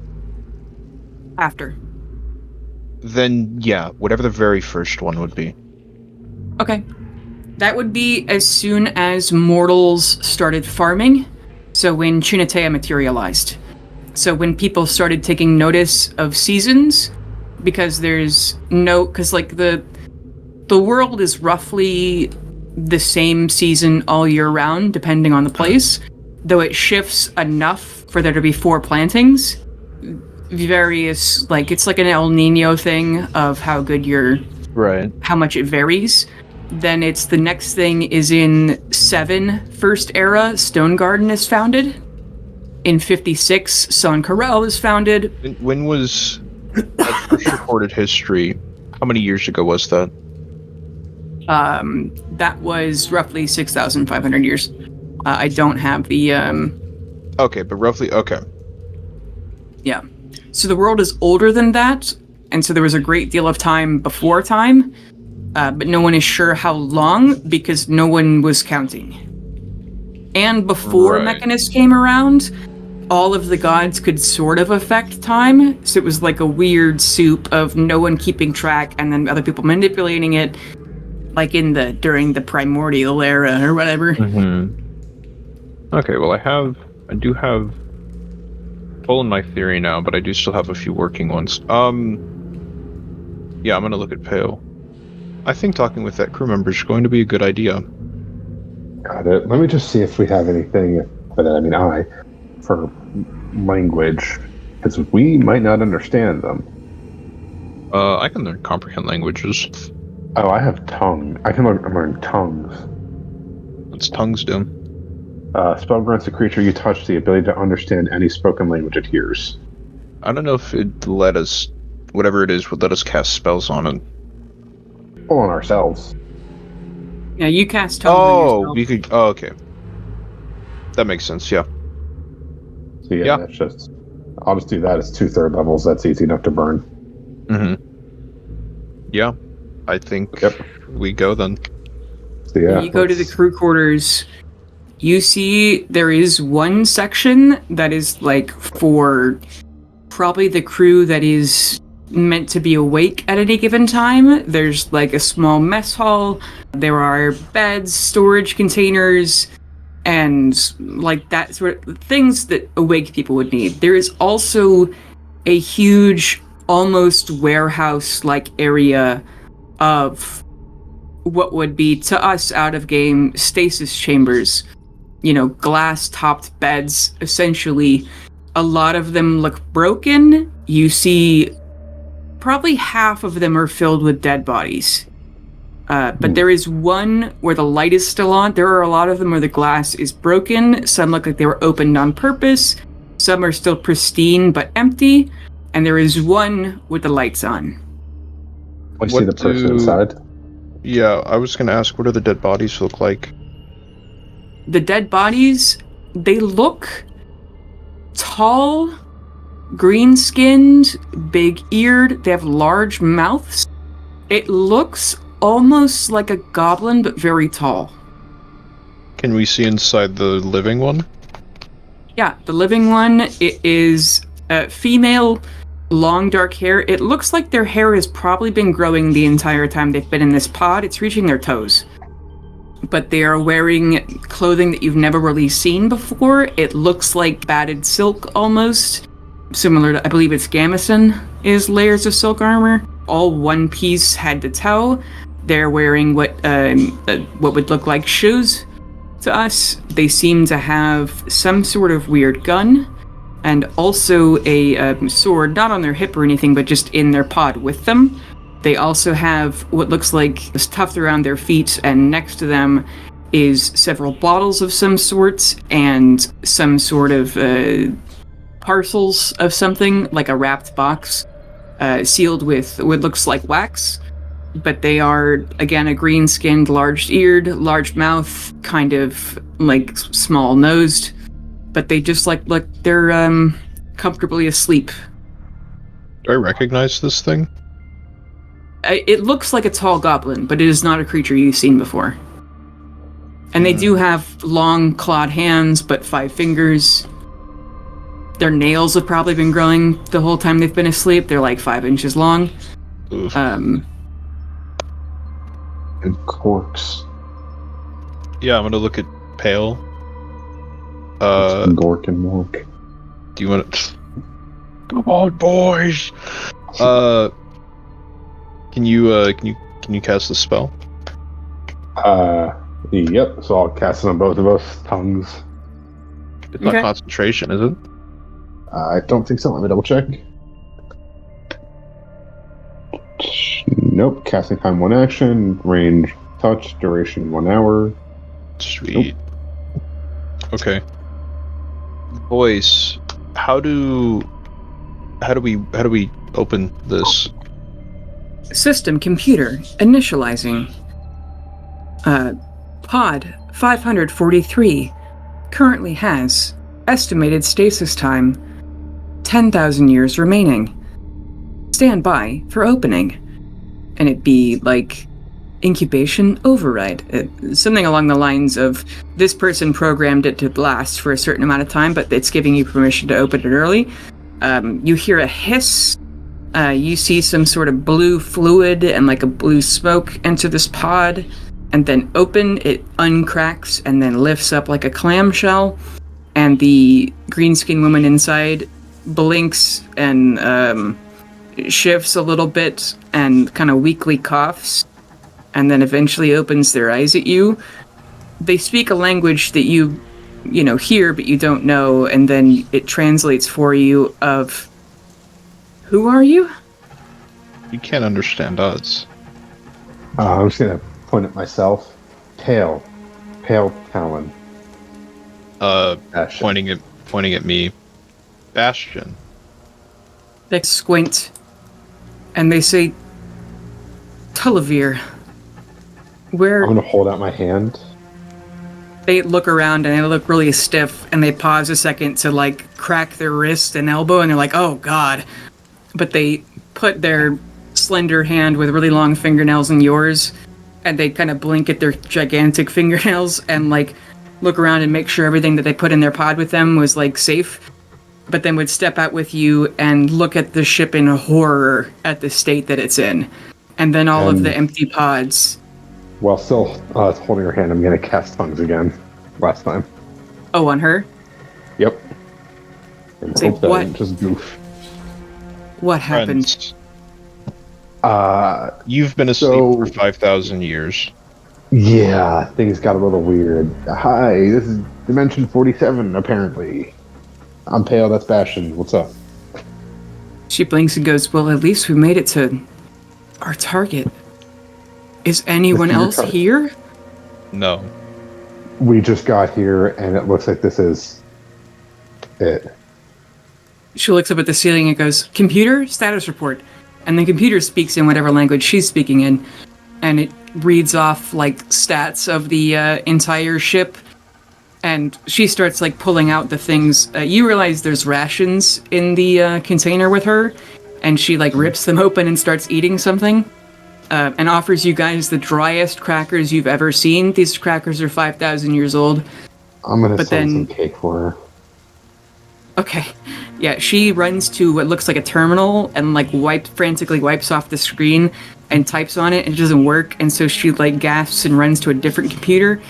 [SPEAKER 1] After.
[SPEAKER 3] Then, yeah, whatever the very first one would be.
[SPEAKER 1] Okay. That would be as soon as mortals started farming. So when Chunatea materialized. So when people started taking notice of seasons, because like the world is roughly the same season all year round, depending on the place, though it shifts enough for there to be 4 plantings. Various, like, it's like an El Nino thing of how good how much it varies. Then it's the next thing is in 7 First Era, Stone Garden is founded. In 56, San Corel is founded.
[SPEAKER 3] When was that first recorded history? How many years ago was that?
[SPEAKER 1] That was roughly 6,500 years. I don't have the,
[SPEAKER 3] Okay, but roughly, okay.
[SPEAKER 1] Yeah. So the world is older than that, and so there was a great deal of time before time, but no one is sure how long because no one was counting. And before Mechanist came around, all of the gods could sort of affect time, so it was like a weird soup of no one keeping track and then other people manipulating it, like during the primordial era or whatever.
[SPEAKER 3] Mm-hmm. Okay, well I do have full in my theory now, but I do still have a few working ones. Yeah, I'm gonna look at Pale. I think talking with that crew member is going to be a good idea.
[SPEAKER 2] Got it. Let me just see if we have anything for language, because we might not understand them.
[SPEAKER 3] I can learn comprehend languages.
[SPEAKER 2] Oh, I have tongue. I can learn tongues.
[SPEAKER 3] What's tongues do?
[SPEAKER 2] Spell grants a creature you touch the ability to understand any spoken language it hears.
[SPEAKER 3] I don't know if it'd let us, whatever it is, would let us cast spells on it.
[SPEAKER 2] Well, on ourselves.
[SPEAKER 1] Yeah, you cast tongue on yourself.
[SPEAKER 3] We could. Oh, okay. That makes sense. Yeah.
[SPEAKER 2] So yeah, that's just. I'll just do that as 2/3 levels. That's easy enough to burn.
[SPEAKER 3] Mm-hmm. Yeah, I think we go then.
[SPEAKER 2] So yeah,
[SPEAKER 1] you go to the crew quarters. You see there is one section that is like for probably the crew that is meant to be awake at any given time. There's like a small mess hall. There are beds, storage containers, and like that sort of things that awake people would need. There is also a huge, almost warehouse-like area of what would be, to us out of game, stasis chambers. You know, glass-topped beds, essentially. A lot of them look broken. You see probably half of them are filled with dead bodies. But there is one where the light is still on. There are a lot of them where the glass is broken. Some look like they were opened on purpose. Some are still pristine but empty. And there is one with the lights on.
[SPEAKER 2] I see the person inside.
[SPEAKER 3] Yeah, I was going to ask, what do the dead bodies look like?
[SPEAKER 1] The dead bodies, they look tall, green-skinned, big-eared. They have large mouths. It looks almost like a goblin, but very tall.
[SPEAKER 3] Can we see inside the living one?
[SPEAKER 1] Yeah, the living one, it is female, long dark hair. It looks like their hair has probably been growing the entire time they've been in this pod. It's reaching their toes. But they are wearing clothing that you've never really seen before. It looks like batted silk almost. Similar to, I believe it's gamison, is layers of silk armor. All one piece head to toe. They're wearing what would look like shoes to us. They seem to have some sort of weird gun, and also a sword, not on their hip or anything, but just in their pod with them. They also have what looks like stuffed around their feet, and next to them is several bottles of some sort, and some sort of parcels of something, like a wrapped box, sealed with what looks like wax. But they are, again, a green-skinned, large-eared, large-mouth, kind of, like, small-nosed. But they just, like they're, comfortably asleep.
[SPEAKER 3] Do I recognize this thing?
[SPEAKER 1] It looks like a tall goblin, but it is not a creature you've seen before. And they do have long, clawed hands, but 5 fingers. Their nails have probably been growing the whole time they've been asleep. They're, like, 5 inches long.
[SPEAKER 3] Oof.
[SPEAKER 2] And corks.
[SPEAKER 3] Yeah, I'm gonna look at Pale.
[SPEAKER 2] Gork and Mork.
[SPEAKER 3] Do you want to... Come on, boys! Can you cast the spell?
[SPEAKER 2] Yep, so I'll cast it on both of us. Tongues.
[SPEAKER 3] It's not concentration, is it?
[SPEAKER 2] I don't think so. Let me double check. Nope. Casting time 1 action. Range touch. Duration 1 hour.
[SPEAKER 3] Sweet. Nope. Okay. Boys, how do we open this?
[SPEAKER 1] System computer initializing. Pod 543 currently has estimated stasis time 10,000 years remaining. Stand by for opening. And it'd be like incubation override. Something along the lines of this person programmed it to last for a certain amount of time, but it's giving you permission to open it early. You hear a hiss. You see some sort of blue fluid and like a blue smoke enter this pod, and then open. It uncracks and then lifts up like a clamshell, and the green-skinned woman inside blinks and shifts a little bit and kind of weakly coughs, and then eventually opens their eyes at you. They speak a language that you hear but you don't know, and then it translates for you of, who are you?
[SPEAKER 3] You can't understand us.
[SPEAKER 2] I'm just gonna point at myself. Pale Talon.
[SPEAKER 3] Pointing at me. Bastion.
[SPEAKER 1] They squint, and they say, Tullavir. Where...
[SPEAKER 2] I'm gonna hold out my hand.
[SPEAKER 1] They look around and they look really stiff, and they pause a second to like crack their wrist and elbow, and they're like, oh god. But they put their slender hand with really long fingernails in yours, and they kind of blink at their gigantic fingernails and like look around and make sure everything that they put in their pod with them was like safe, but then would step out with you and look at the ship in horror at the state that it's in. And then all of the empty pods.
[SPEAKER 2] While still holding her hand, I'm gonna cast tongues again. Last time.
[SPEAKER 1] Oh, on her?
[SPEAKER 2] Yep. And
[SPEAKER 1] Say
[SPEAKER 2] hope that
[SPEAKER 1] what?
[SPEAKER 2] didn't just goof.
[SPEAKER 1] What happened?
[SPEAKER 3] Friends, you've been asleep for 5,000 years.
[SPEAKER 2] Yeah, things got a little weird. Hi, this is Dimension 47, apparently. I'm Pale, that's Bastion. What's up?
[SPEAKER 1] She blinks and goes, well, at least we made it to our target. Is anyone else here?
[SPEAKER 3] No.
[SPEAKER 2] We just got here, and it looks like this is it.
[SPEAKER 1] She looks up at the ceiling and goes, computer, status report. And the computer speaks in whatever language she's speaking in, and it reads off, like, stats of the entire ship. And she starts, like, pulling out the things. You realize there's rations in the container with her, and she, like, rips them open and starts eating something. And offers you guys the driest crackers you've ever seen. These crackers are 5,000 years old.
[SPEAKER 2] I'm gonna send some cake for her.
[SPEAKER 1] Okay. Yeah, she runs to what looks like a terminal and like frantically wipes off the screen and types on it and it doesn't work, and so she like gasps and runs to a different computer,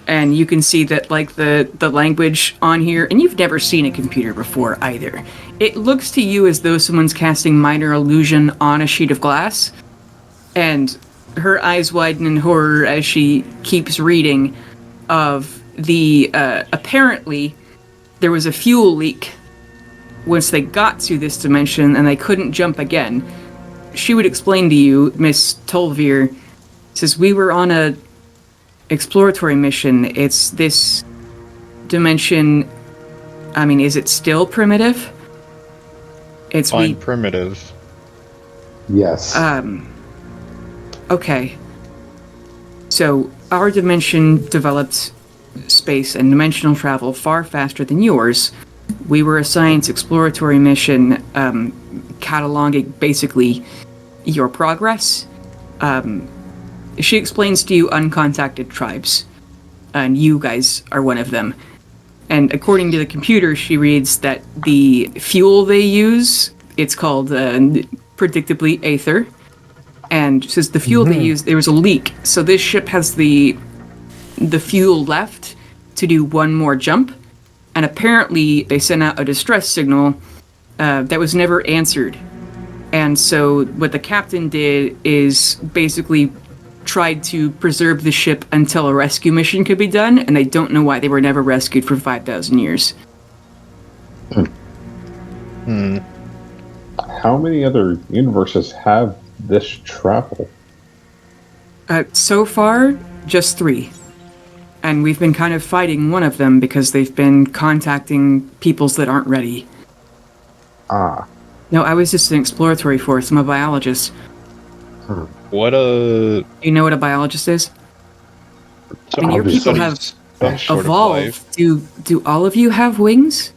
[SPEAKER 1] and you can see that like the language on here, and you've never seen a computer before either. It looks to you as though someone's casting minor illusion on a sheet of glass, and her eyes widen in horror as she keeps reading of the apparently there was a fuel leak once they got to this dimension and they couldn't jump again. She would explain to you, Miss Tolvir, says, we were on a exploratory mission. It's this dimension. I mean, is it still primitive? It's
[SPEAKER 3] Fine, primitive.
[SPEAKER 2] Yes.
[SPEAKER 1] Okay. So, our dimension developed space and dimensional travel far faster than yours. We were a science exploratory mission, cataloging basically your progress. She explains to you uncontacted tribes, and you guys are one of them. And according to the computer, she reads that the fuel they use, it's called, predictably, Aether. And says the fuel they use, there was a leak. So this ship has the fuel left to do one more jump. And apparently they sent out a distress signal that was never answered. And so what the captain did is basically tried to preserve the ship until a rescue mission could be done, and they don't know why they were never rescued for 5,000 years.
[SPEAKER 2] How many other universes have this travel?
[SPEAKER 1] So far, just 3. And we've been kind of fighting one of them because they've been contacting peoples that aren't ready.
[SPEAKER 2] Ah.
[SPEAKER 1] No, I was just an exploratory force. I'm a biologist.
[SPEAKER 3] What a...
[SPEAKER 1] You know what a biologist is?
[SPEAKER 3] So
[SPEAKER 1] I mean, your people have evolved. Do all of you have wings?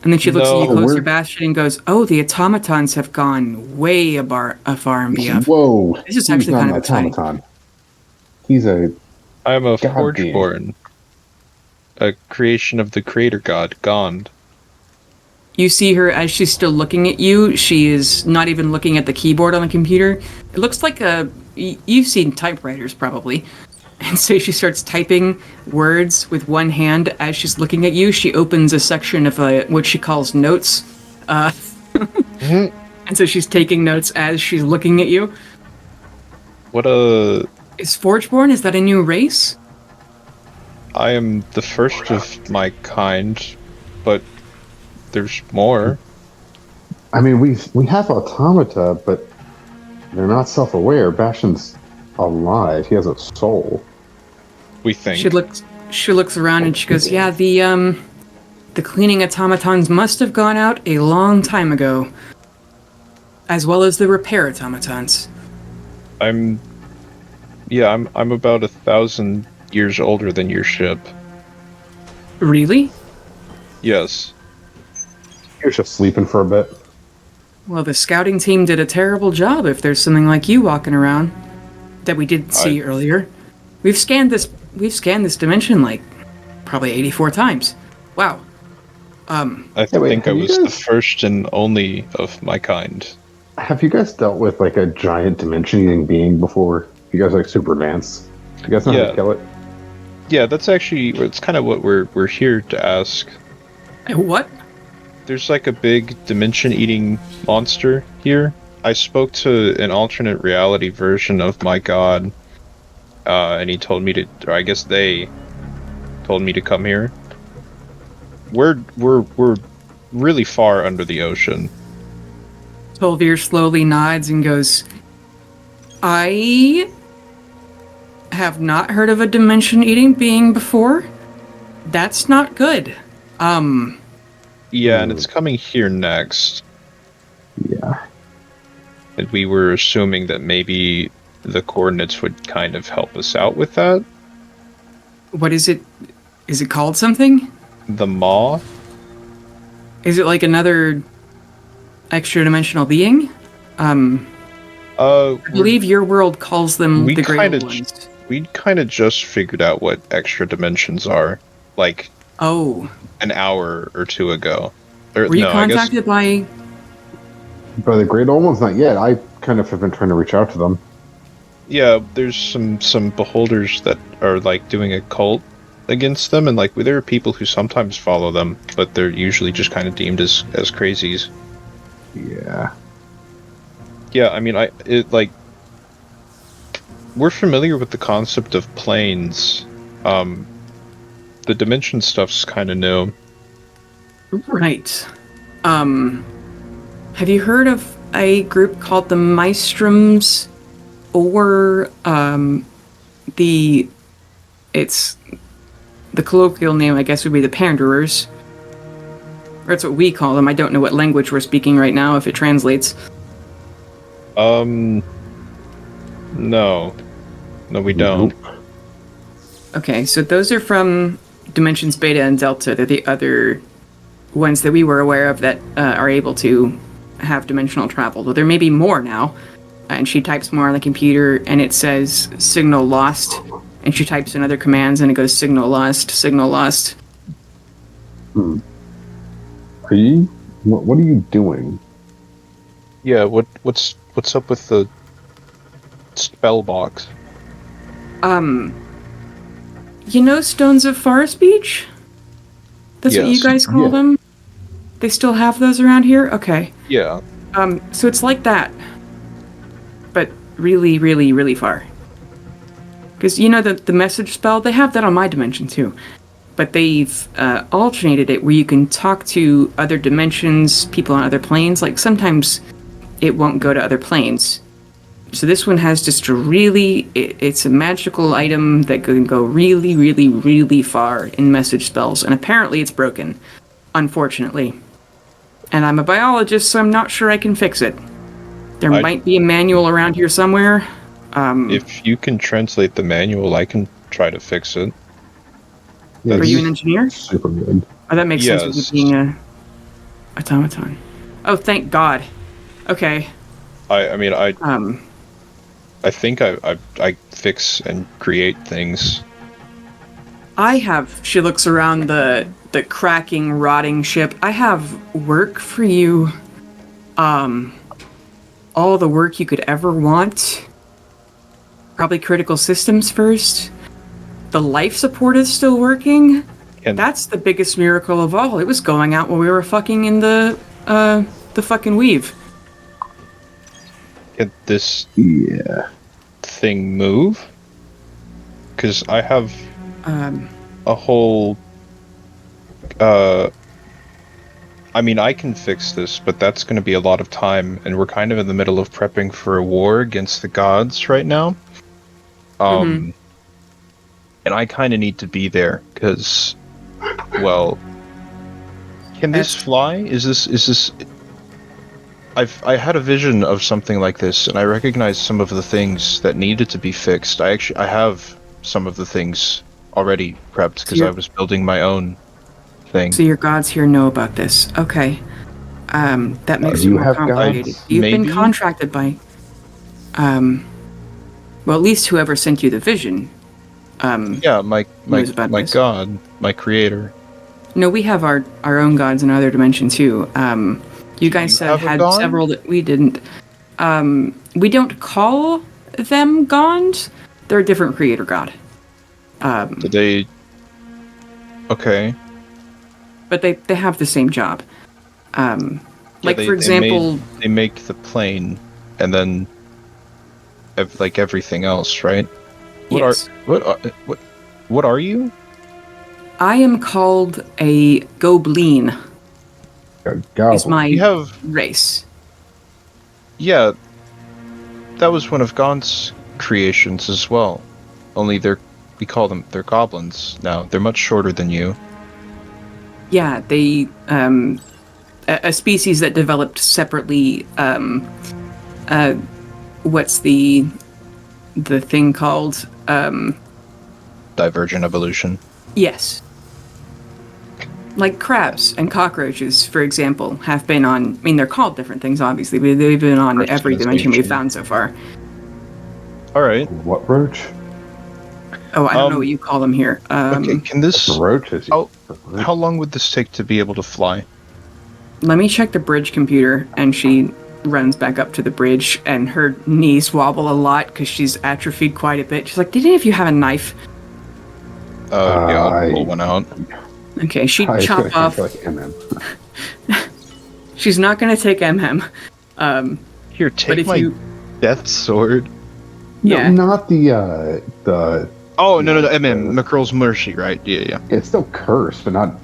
[SPEAKER 1] And then she looks at you closer, Bastion, and goes, "Oh, the automatons have gone way far and beyond."
[SPEAKER 2] Whoa!
[SPEAKER 1] This is actually kind of exciting.
[SPEAKER 2] Automaton. He's a...
[SPEAKER 3] I'm a Forgeborn. A creation of the creator god, Gond.
[SPEAKER 1] You see her as she's still looking at you. She is not even looking at the keyboard on the computer. It looks like you've seen typewriters, probably. And so she starts typing words with one hand as she's looking at you. She opens a section of what she calls notes. And so she's taking notes as she's looking at you. Is Forgeborn, is that a new race?
[SPEAKER 3] I am the first of my kind, but there's more.
[SPEAKER 2] I mean, we have automata, but they're not self-aware. Bastion's alive. He has a soul.
[SPEAKER 3] We think.
[SPEAKER 1] She looks around and she goes, "Yeah, the cleaning automatons must have gone out a long time ago, as well as the repair automatons."
[SPEAKER 3] I'm about 1,000 years older than your ship.
[SPEAKER 1] Really?
[SPEAKER 3] Yes.
[SPEAKER 2] You're just sleeping for a bit.
[SPEAKER 1] Well, the scouting team did a terrible job if there's something like you walking around that we didn't see earlier. We've scanned this dimension like probably 84 times. Wow.
[SPEAKER 3] I think I was the first and only of my kind.
[SPEAKER 2] Have you guys dealt with like a giant dimension-eating being before? You guys are like super advanced. You guys know how to kill it? Yeah,
[SPEAKER 3] that's actually, it's kind of what we're here to ask.
[SPEAKER 1] What?
[SPEAKER 3] There's like a big dimension-eating monster here. I spoke to an alternate reality version of my god, and he told me to, or I guess they told me to come here. We're really far under the ocean.
[SPEAKER 1] Tolvir slowly nods and goes, "I have not heard of a dimension-eating being before. That's not good.
[SPEAKER 3] Yeah, and it's coming here next.
[SPEAKER 2] Yeah.
[SPEAKER 3] And we were assuming that maybe the coordinates would kind of help us out with that.
[SPEAKER 1] What is it? Is it called something?
[SPEAKER 3] The Maw?
[SPEAKER 1] Is it like another extra-dimensional being? I believe your world calls them the Great Ones.
[SPEAKER 3] We kind of just figured out what extra dimensions are, like, an hour or two ago. Or
[SPEAKER 1] Were you
[SPEAKER 3] no, I guess.
[SPEAKER 1] contacted by?
[SPEAKER 2] By the Great Old Ones, not yet. I kind of have been trying to reach out to them.
[SPEAKER 3] Yeah, there's some beholders that are like doing a cult against them, and like there are people who sometimes follow them, but they're usually just kind of deemed as crazies.
[SPEAKER 2] Yeah.
[SPEAKER 3] Yeah, I mean, we're familiar with the concept of planes. The dimension stuff's kind of new.
[SPEAKER 1] Right. Have you heard of a group called the Maestroms, or it's the colloquial name, I guess, would be the Panderers, or that's what we call them. I don't know what language we're speaking right now, if it translates.
[SPEAKER 3] No, we don't.
[SPEAKER 2] Nope.
[SPEAKER 1] Okay, so those are from Dimensions Beta and Delta. They're the other ones that we were aware of that are able to have dimensional travel. Though there may be more now. And she types more on the computer, and it says signal lost. And she types in other commands, and it goes signal lost, signal lost.
[SPEAKER 2] Are you? What are you doing?
[SPEAKER 3] Yeah, what's up with the spell box?
[SPEAKER 1] You know Stones of Far Speech? That's what you
[SPEAKER 3] Yes.
[SPEAKER 1] guys call
[SPEAKER 2] Yeah.
[SPEAKER 1] them? They still have those around here? Okay.
[SPEAKER 3] Yeah.
[SPEAKER 1] So it's like that. But really, really, really far. Because you know the message spell, they have that on my dimension too. But they've alternated it where you can talk to other dimensions, people on other planes. Like sometimes it won't go to other planes. So this one has just a really, it's a magical item that can go really, really, really far in message spells. And apparently it's broken, unfortunately. And I'm a biologist, so I'm not sure I can fix it. There might be a manual around here somewhere.
[SPEAKER 3] If you can translate the manual, I can try to fix it.
[SPEAKER 2] Yeah,
[SPEAKER 1] Are you an
[SPEAKER 2] he's
[SPEAKER 1] engineer?
[SPEAKER 2] super good.
[SPEAKER 1] Oh, that makes sense with
[SPEAKER 3] Yes.
[SPEAKER 1] you being a automaton. Oh, thank God. Okay.
[SPEAKER 3] I think I fix and create things.
[SPEAKER 1] I have. She looks around the cracking, rotting ship. I have work for you. All the work you could ever want. Probably critical systems first. The life support is still working.
[SPEAKER 3] And
[SPEAKER 1] That's the biggest miracle of all. It was going out when we were fucking in the fucking weave.
[SPEAKER 3] can this
[SPEAKER 2] Yeah.
[SPEAKER 3] thing move? Because I have a whole. I mean, I can fix this, but that's going to be a lot of time, and we're kind of in the middle of prepping for a war against the gods right now. And I kind of need to be there because, well, can this fly? Is this? I had a vision of something like this, and I recognized some of the things that needed to be fixed. I have some of the things already prepped because I was building my own thing.
[SPEAKER 1] So your gods here know about this. Okay. That makes it
[SPEAKER 2] you
[SPEAKER 1] more
[SPEAKER 2] have
[SPEAKER 1] complicated.
[SPEAKER 2] gods?
[SPEAKER 1] You've been
[SPEAKER 3] Maybe?
[SPEAKER 1] contracted by well, at least whoever sent you the vision.
[SPEAKER 3] Yeah, my
[SPEAKER 1] knows about this.
[SPEAKER 3] god, my creator.
[SPEAKER 1] No, we have our own gods in another dimension too. You guys
[SPEAKER 3] have a
[SPEAKER 1] had
[SPEAKER 3] god?
[SPEAKER 1] several that we didn't. We don't call them gods. They're a different creator god.
[SPEAKER 3] Did they? Okay.
[SPEAKER 1] But they have the same job. Like
[SPEAKER 3] Yeah,
[SPEAKER 1] for example,
[SPEAKER 3] they make the plane, and then like everything else, right?
[SPEAKER 1] yes.
[SPEAKER 3] What are you?
[SPEAKER 1] I am called a goblin. Is my
[SPEAKER 3] We have
[SPEAKER 1] race.
[SPEAKER 3] Yeah, that was one of Gaunt's creations as well. Only we call them, they're goblins now. They're much shorter than you.
[SPEAKER 1] Yeah, they a species that developed separately. What's the thing called?
[SPEAKER 3] Divergent evolution.
[SPEAKER 1] Yes. Like crabs and cockroaches, for example, have been on. I mean, they're called different things, obviously, but they've been on every dimension we've found so far.
[SPEAKER 3] All right.
[SPEAKER 2] What roach?
[SPEAKER 1] Oh, I don't know what you call them here.
[SPEAKER 3] Okay, can this?
[SPEAKER 2] The roaches.
[SPEAKER 3] How long would this take to be able to fly?
[SPEAKER 1] let me check the bridge computer, and she runs back up to the bridge, and her knees wobble a lot because she's atrophied quite a bit. She's like, did any of you have a knife?
[SPEAKER 3] Yeah, I'll pull one out.
[SPEAKER 1] Okay, she'd
[SPEAKER 2] I
[SPEAKER 1] chop off.
[SPEAKER 2] like MM.
[SPEAKER 1] She's not going to take MM.
[SPEAKER 3] Here,
[SPEAKER 1] but
[SPEAKER 3] take
[SPEAKER 1] if
[SPEAKER 3] my
[SPEAKER 1] you,
[SPEAKER 3] death sword.
[SPEAKER 1] yeah,
[SPEAKER 2] No, not the
[SPEAKER 3] Oh, no, MM, McCurl's Mercy, right? Yeah.
[SPEAKER 2] It's still cursed, but not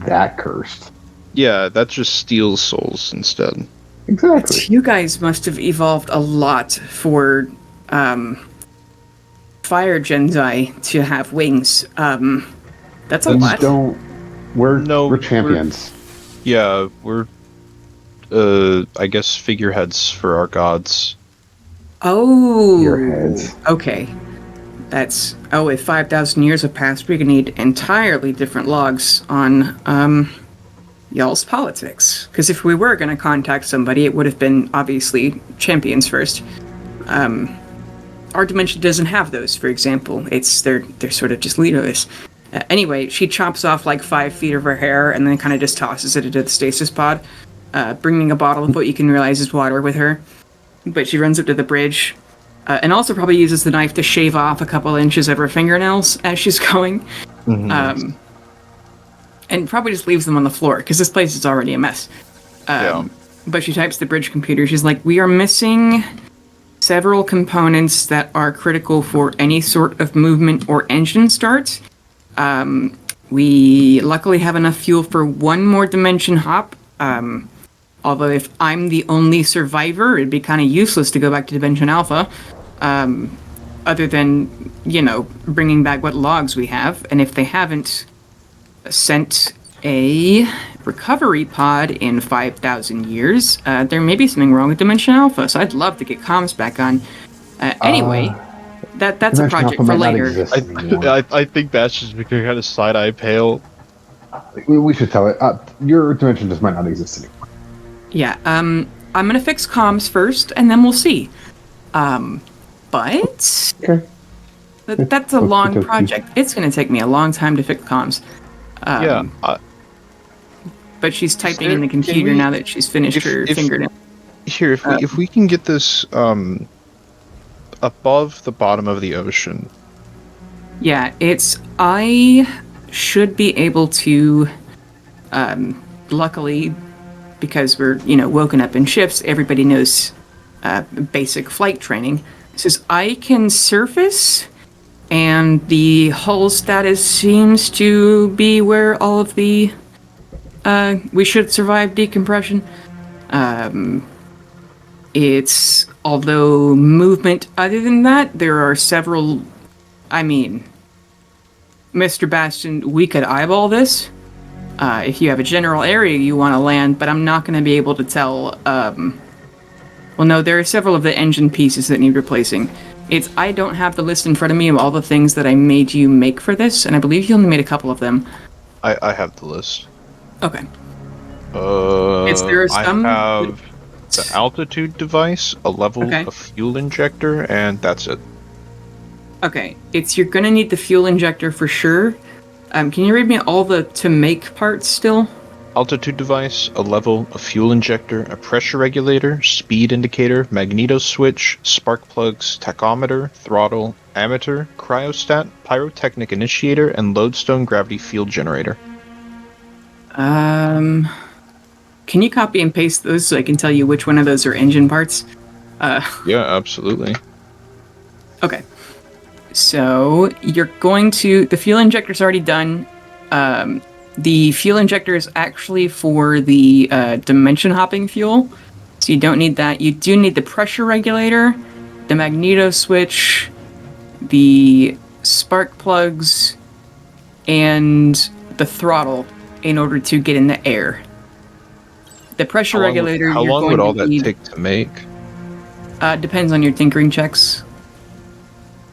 [SPEAKER 2] that cursed.
[SPEAKER 3] Yeah, that just steals souls instead.
[SPEAKER 2] Exactly.
[SPEAKER 1] you guys must have evolved a lot for fire Genzai to have wings. That's a lot.
[SPEAKER 2] We're champions.
[SPEAKER 3] We're I guess figureheads for our gods.
[SPEAKER 1] Oh,
[SPEAKER 2] Figureheads.
[SPEAKER 1] Okay. That's if 5,000 years have passed, we're gonna need entirely different logs on y'all's politics. Because if we were gonna contact somebody, it would have been obviously champions first. Our dimension doesn't have those, for example. They're sort of just leaderless. Anyway, she chops off like 5 feet of her hair and then kind of just tosses it into the stasis pod, bringing a bottle of what you can realize is water with her. But she runs up to the bridge, and also probably uses the knife to shave off a couple inches of her fingernails as she's going.
[SPEAKER 3] Mm-hmm.
[SPEAKER 1] And probably just leaves them on the floor, because this place is already a mess. But she types the bridge computer. She's like, we are missing several components that are critical for any sort of movement or engine start. We luckily have enough fuel for one more dimension hop. Although if I'm the only survivor, it'd be kind of useless to go back to Dimension Alpha. Other than, bringing back what logs we have. And if they haven't sent a recovery pod in 5,000 years, there may be something wrong with Dimension Alpha. So I'd love to get comms back on. Anyway, that's a project for later.
[SPEAKER 3] I think that's just because kind of side-eye pale.
[SPEAKER 2] We should tell it. Your dimension just might not exist anymore.
[SPEAKER 1] Yeah, I'm gonna fix comms first, and then we'll see. But
[SPEAKER 2] Okay.
[SPEAKER 1] that's a long project. It's gonna take me a long time to fix comms. But she's typing in the computer now that she's finished her fingernail.
[SPEAKER 3] Here, if we can get this above the bottom of the ocean.
[SPEAKER 1] Yeah, I should be able to, luckily, because we're, woken up in shifts, everybody knows basic flight training. It says I can surface, and the hull status seems to be where all of the, we should survive decompression. Although movement, other than that, there are several, Mr. Bastion, we could eyeball this. If you have a general area you want to land, but I'm not going to be able to tell, no, there are several of the engine pieces that need replacing. I don't have the list in front of me of all the things that I made you make for this, and I believe you only made a couple of them.
[SPEAKER 3] I have the list.
[SPEAKER 1] Okay.
[SPEAKER 3] There are some... I have the altitude device, a level of fuel injector, and that's it.
[SPEAKER 1] Okay. You're going to need the fuel injector for sure. Can you read me all the to make parts still?
[SPEAKER 3] Altitude device, a level, a fuel injector, a pressure regulator, speed indicator, magneto switch, spark plugs, tachometer, throttle, ammeter, cryostat, pyrotechnic initiator, and lodestone gravity field generator.
[SPEAKER 1] Can you copy and paste those so I can tell you which one of those are engine parts?
[SPEAKER 3] Yeah, absolutely.
[SPEAKER 1] Okay. So you're going to... The fuel injector's already done. The fuel injector is actually for the dimension hopping fuel, so you don't need that. You do need the pressure regulator, the magneto switch, the spark plugs, and the throttle in order to get in the air. The pressure regulator...
[SPEAKER 3] How long would all that take to make?
[SPEAKER 1] Depends on your tinkering checks.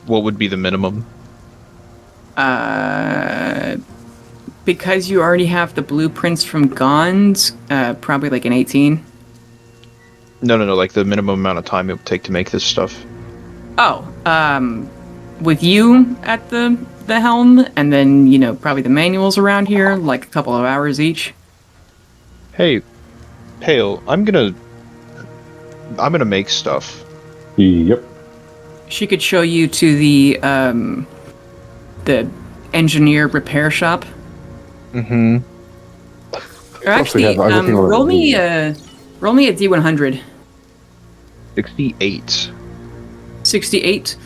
[SPEAKER 3] What would be the minimum?
[SPEAKER 1] Because you already have the blueprints from Gons, probably like an 18.
[SPEAKER 3] No, like the minimum amount of time it would take to make this stuff.
[SPEAKER 1] Oh, with you at the helm, and then, probably the manuals around here, like a couple of hours each.
[SPEAKER 3] Hey, Pale, I'm gonna make stuff.
[SPEAKER 2] Yep.
[SPEAKER 1] She could show you to the engineer repair shop.
[SPEAKER 3] Mm-hmm.
[SPEAKER 1] Or actually,
[SPEAKER 2] have everything on the
[SPEAKER 1] roll me
[SPEAKER 2] review.
[SPEAKER 1] a D100.
[SPEAKER 3] 68.
[SPEAKER 1] 68.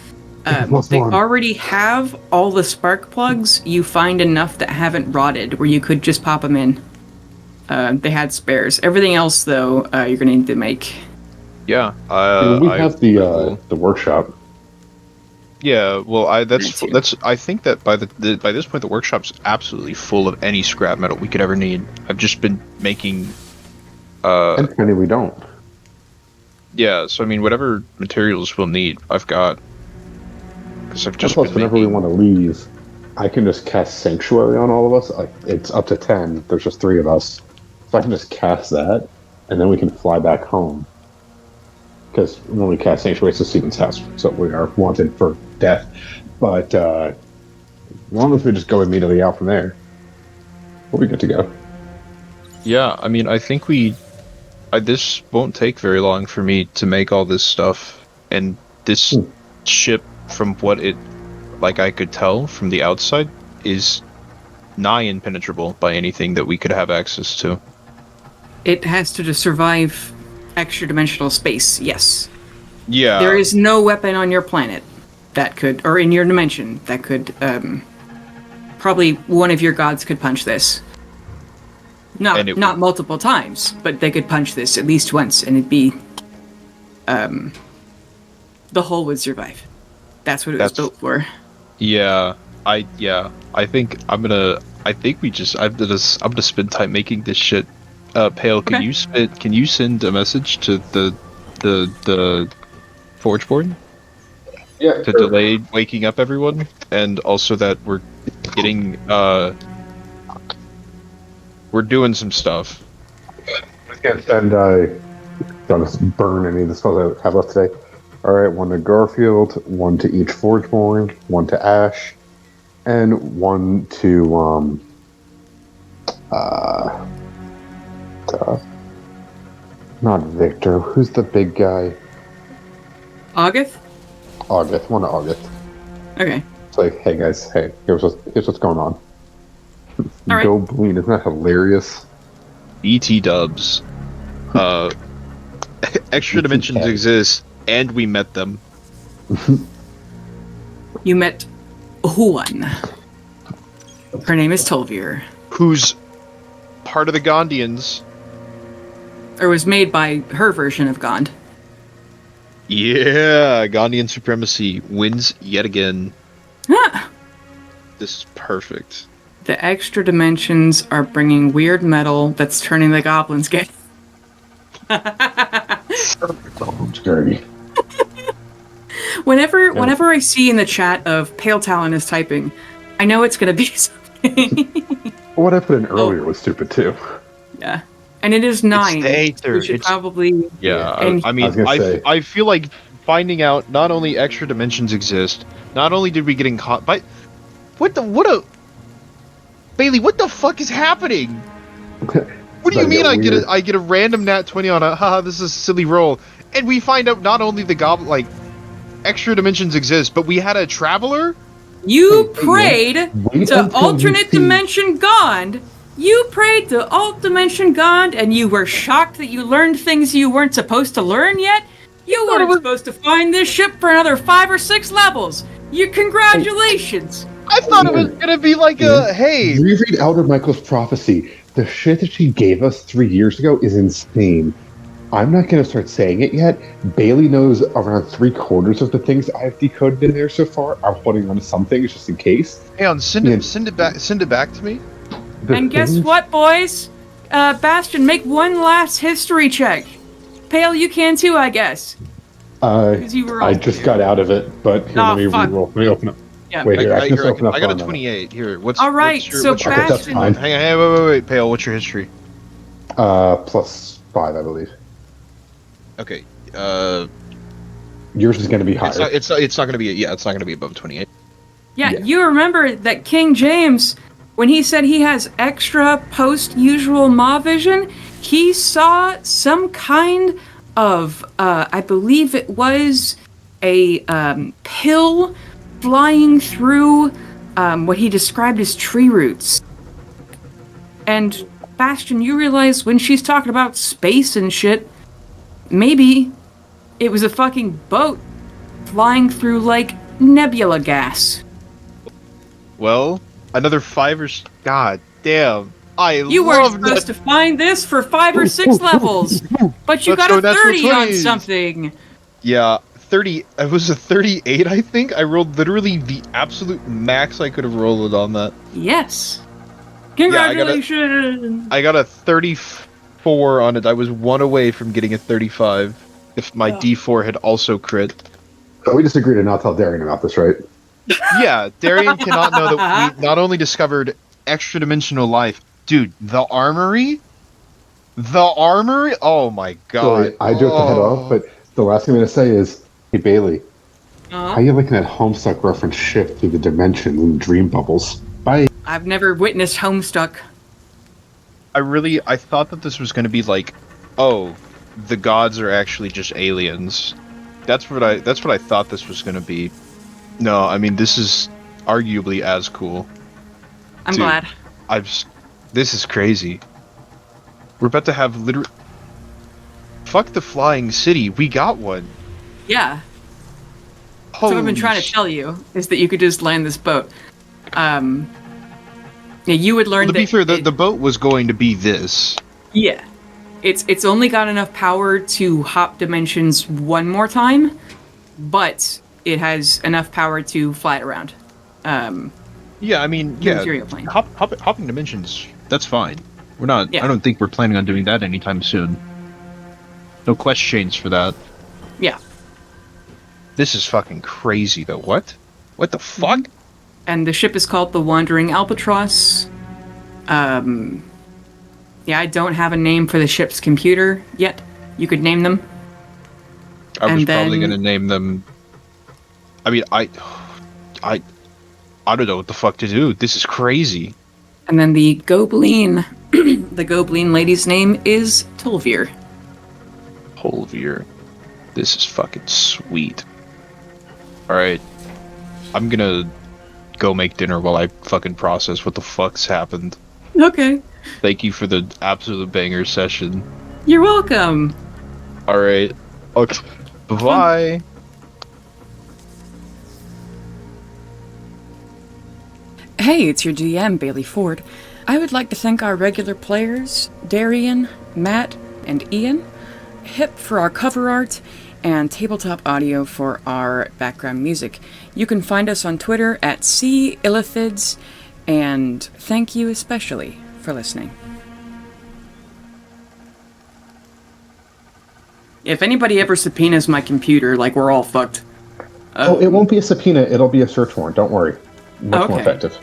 [SPEAKER 2] Plus
[SPEAKER 1] They
[SPEAKER 2] one.
[SPEAKER 1] already have all the spark plugs. You find enough that haven't rotted where you could just pop them in. They had spares. Everything else, though, you're gonna need to make.
[SPEAKER 3] Yeah.
[SPEAKER 2] we have the workshop.
[SPEAKER 3] Yeah. Well, I
[SPEAKER 1] That too.
[SPEAKER 3] think that by this point the workshop's absolutely full of any scrap metal we could ever need. I've just been making.
[SPEAKER 2] And many we don't.
[SPEAKER 3] Yeah. So I mean, whatever materials we'll need, I've got. Because I've just
[SPEAKER 2] Plus,
[SPEAKER 3] been
[SPEAKER 2] whenever
[SPEAKER 3] making.
[SPEAKER 2] we want to leave, I can just cast Sanctuary on all of us. It's up to 10. There's just 3 of us. So I can just cast that, and then we can fly back home. Because when we cast Sanctuary, it's a Stephen's house, so we are wanted for death. But as long as we just go immediately out from there, we'll be good to go.
[SPEAKER 3] Yeah. I mean, I think this won't take very long for me to make all this stuff, and this ship, from what I could tell from the outside, is nigh impenetrable by anything that we could have access to.
[SPEAKER 1] It has to just survive extra-dimensional space, yes.
[SPEAKER 3] Yeah.
[SPEAKER 1] There is no weapon on your planet that could, or in your dimension, that could, probably one of your gods could punch this. Not multiple times, but they could punch this at least once, and it'd be, the hull would survive. That's what it was built for.
[SPEAKER 3] Yeah. I think I'm gonna spend time making this shit. Pale, can you send a message to the forge board?
[SPEAKER 2] Yeah.
[SPEAKER 3] To delay waking up everyone, and also that we're getting we're doing some stuff.
[SPEAKER 2] And don't burn any of the spells I have left today. Alright, 1 to Garfield, 1 to each Forgeborn, 1 to Ash, and 1 to not Victor. Who's the big guy?
[SPEAKER 1] August?
[SPEAKER 2] August. 1 to August.
[SPEAKER 1] Okay.
[SPEAKER 2] It's like, hey guys, here's what's going on.
[SPEAKER 1] All
[SPEAKER 2] Go
[SPEAKER 1] right.
[SPEAKER 2] Bleen, isn't that hilarious?
[SPEAKER 3] BT dubs. Extra dimensions exist, and we met them.
[SPEAKER 1] You met one. Her name is Tolvir.
[SPEAKER 3] Who's part of the Gondians.
[SPEAKER 1] Or was made by her version of Gond.
[SPEAKER 3] Yeah, Gondian supremacy wins yet again.
[SPEAKER 1] Ah!
[SPEAKER 3] This is perfect.
[SPEAKER 1] The extra dimensions are bringing weird metal that's turning the goblins gay.
[SPEAKER 2] Dirty.
[SPEAKER 1] Whenever I see in the chat of Pale Talon is typing, I know it's gonna be something.
[SPEAKER 2] What I put in earlier was stupid too.
[SPEAKER 1] Yeah. And it is 9. We should probably...
[SPEAKER 3] Yeah,
[SPEAKER 1] And-
[SPEAKER 3] I mean, I feel like finding out not only extra dimensions exist, not only did we get in caught, but Bailey, what the fuck is happening? What do you mean I get a random nat 20 on a haha, this is a silly roll, and we find out not only the goblin extra dimensions exist, but we had a traveler?
[SPEAKER 1] You prayed to
[SPEAKER 2] until
[SPEAKER 1] alternate
[SPEAKER 2] you see-
[SPEAKER 1] dimension Gond. You prayed to alt dimension Gond, and you were shocked that you learned things you weren't supposed to learn yet. You weren't supposed to find this ship for another 5 or 6 levels. You congratulations.
[SPEAKER 3] I thought it was gonna be like a hey.
[SPEAKER 2] Reread Elder Michael's prophecy. The shit that she gave us 3 years ago is insane. I'm not going to start saying it yet. Bailey knows around 3/4 of the things I've decoded in there so far. I'm holding on to some things just in case.
[SPEAKER 3] Hang on, send it back to me.
[SPEAKER 1] And guess what, boys? Bastion, make one last history check. Pale, you can too, I guess. 'Cause you were
[SPEAKER 2] I
[SPEAKER 1] all
[SPEAKER 2] just
[SPEAKER 1] here.
[SPEAKER 2] got out of it, but here,
[SPEAKER 1] Oh,
[SPEAKER 2] let me
[SPEAKER 1] fuck.
[SPEAKER 2] reroll. Let me open up.
[SPEAKER 1] Yeah.
[SPEAKER 2] Wait, here, I can just open up
[SPEAKER 3] I got a
[SPEAKER 2] on,
[SPEAKER 3] 28 here. What's
[SPEAKER 1] All right,
[SPEAKER 3] what's your,
[SPEAKER 1] so
[SPEAKER 3] what's your
[SPEAKER 2] that's
[SPEAKER 1] Bastion.
[SPEAKER 2] fine.
[SPEAKER 3] Hang on, wait, Pale. What's your history?
[SPEAKER 2] +5, I believe.
[SPEAKER 3] Okay.
[SPEAKER 2] Yours is going to be higher.
[SPEAKER 3] It's not gonna be it's not gonna be above 28.
[SPEAKER 1] Yeah,
[SPEAKER 2] Yeah.
[SPEAKER 1] you remember that King James when he said he has extra post-usual maw vision, he saw some kind of, I believe it was a pill flying through what he described as tree roots. And Bastion, you realize when she's talking about space and shit, maybe it was a fucking boat flying through, like, nebula gas.
[SPEAKER 3] Well, another 5 or... God damn.
[SPEAKER 1] You weren't supposed to find this for 5 or 6 levels, but you got a 30 on something.
[SPEAKER 3] Yeah, 30. It was a 38, I think. I rolled literally the absolute max I could have rolled on that.
[SPEAKER 1] Yes. Congratulations!
[SPEAKER 3] I got a 34 on it. I was 1 away from getting a 35. If my D4 had also crit.
[SPEAKER 2] So we just agreed to not tell Darian about this, right?
[SPEAKER 3] Yeah, Darian cannot know that we not only discovered extra dimensional life. Dude, the armory? The armory? Oh my god.
[SPEAKER 2] So I do have to head off, but the last thing I'm going to say is, hey Bailey, how you liking that Homestuck reference shift through the dimensions and dream bubbles? Bye.
[SPEAKER 1] I've never witnessed Homestuck.
[SPEAKER 3] I thought that this was going to be like, oh, the gods are actually just aliens. That's what I thought this was going to be. No, I mean, this is arguably as cool.
[SPEAKER 1] I'm glad.
[SPEAKER 3] This is crazy. We're about to have literally... Fuck the flying city, we got one.
[SPEAKER 1] Yeah. So what I've been trying to tell you is that you could just land this boat. Yeah, you would learn
[SPEAKER 3] to be fair, the boat was going to be this.
[SPEAKER 1] Yeah. It's only got enough power to hop dimensions one more time, but it has enough power to fly it around.
[SPEAKER 3] Yeah, I mean, yeah,
[SPEAKER 1] material plane.
[SPEAKER 3] Hopping dimensions, that's fine. We're not. Yeah. I don't think we're planning on doing that anytime soon. No quest chains for that.
[SPEAKER 1] Yeah.
[SPEAKER 3] This is fucking crazy, though. What? What the fuck?
[SPEAKER 1] And the ship is called the Wandering Albatross. Yeah, I don't have a name for the ship's computer yet. You could name them.
[SPEAKER 3] I was probably gonna name them. I mean, I don't know what the fuck to do. This is crazy.
[SPEAKER 1] And then the Goblin, the Goblin lady's name is Tulvir.
[SPEAKER 3] Tulvir. This is fucking sweet. Alright. I'm gonna go make dinner while I fucking process what the fuck's happened.
[SPEAKER 1] Okay.
[SPEAKER 3] Thank you for the absolute banger session.
[SPEAKER 1] You're welcome.
[SPEAKER 3] Alright. Okay. Bye-bye.
[SPEAKER 1] Hey, it's your DM, Bailey Ford. I would like to thank our regular players, Darian, Matt, and Ian, Hip for our cover art, and Tabletop Audio for our background music. You can find us on Twitter at Illithids, and thank you especially for listening. If anybody ever subpoenas my computer, like, we're all fucked.
[SPEAKER 2] Oh, it won't be a subpoena, it'll be a search warrant, don't worry. Much more effective.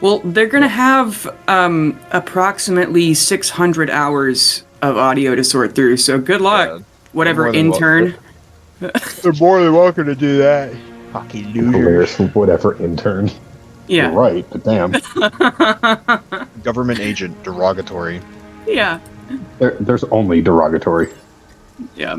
[SPEAKER 1] Well, they're gonna have approximately 600 hours of audio to sort through, so good luck, whatever intern.
[SPEAKER 3] They're more than welcome to do that. Fucking losers.
[SPEAKER 2] Whatever intern.
[SPEAKER 1] Yeah.
[SPEAKER 2] You're right, but damn.
[SPEAKER 3] Government agent, derogatory.
[SPEAKER 1] Yeah.
[SPEAKER 2] There's only derogatory.
[SPEAKER 1] Yeah.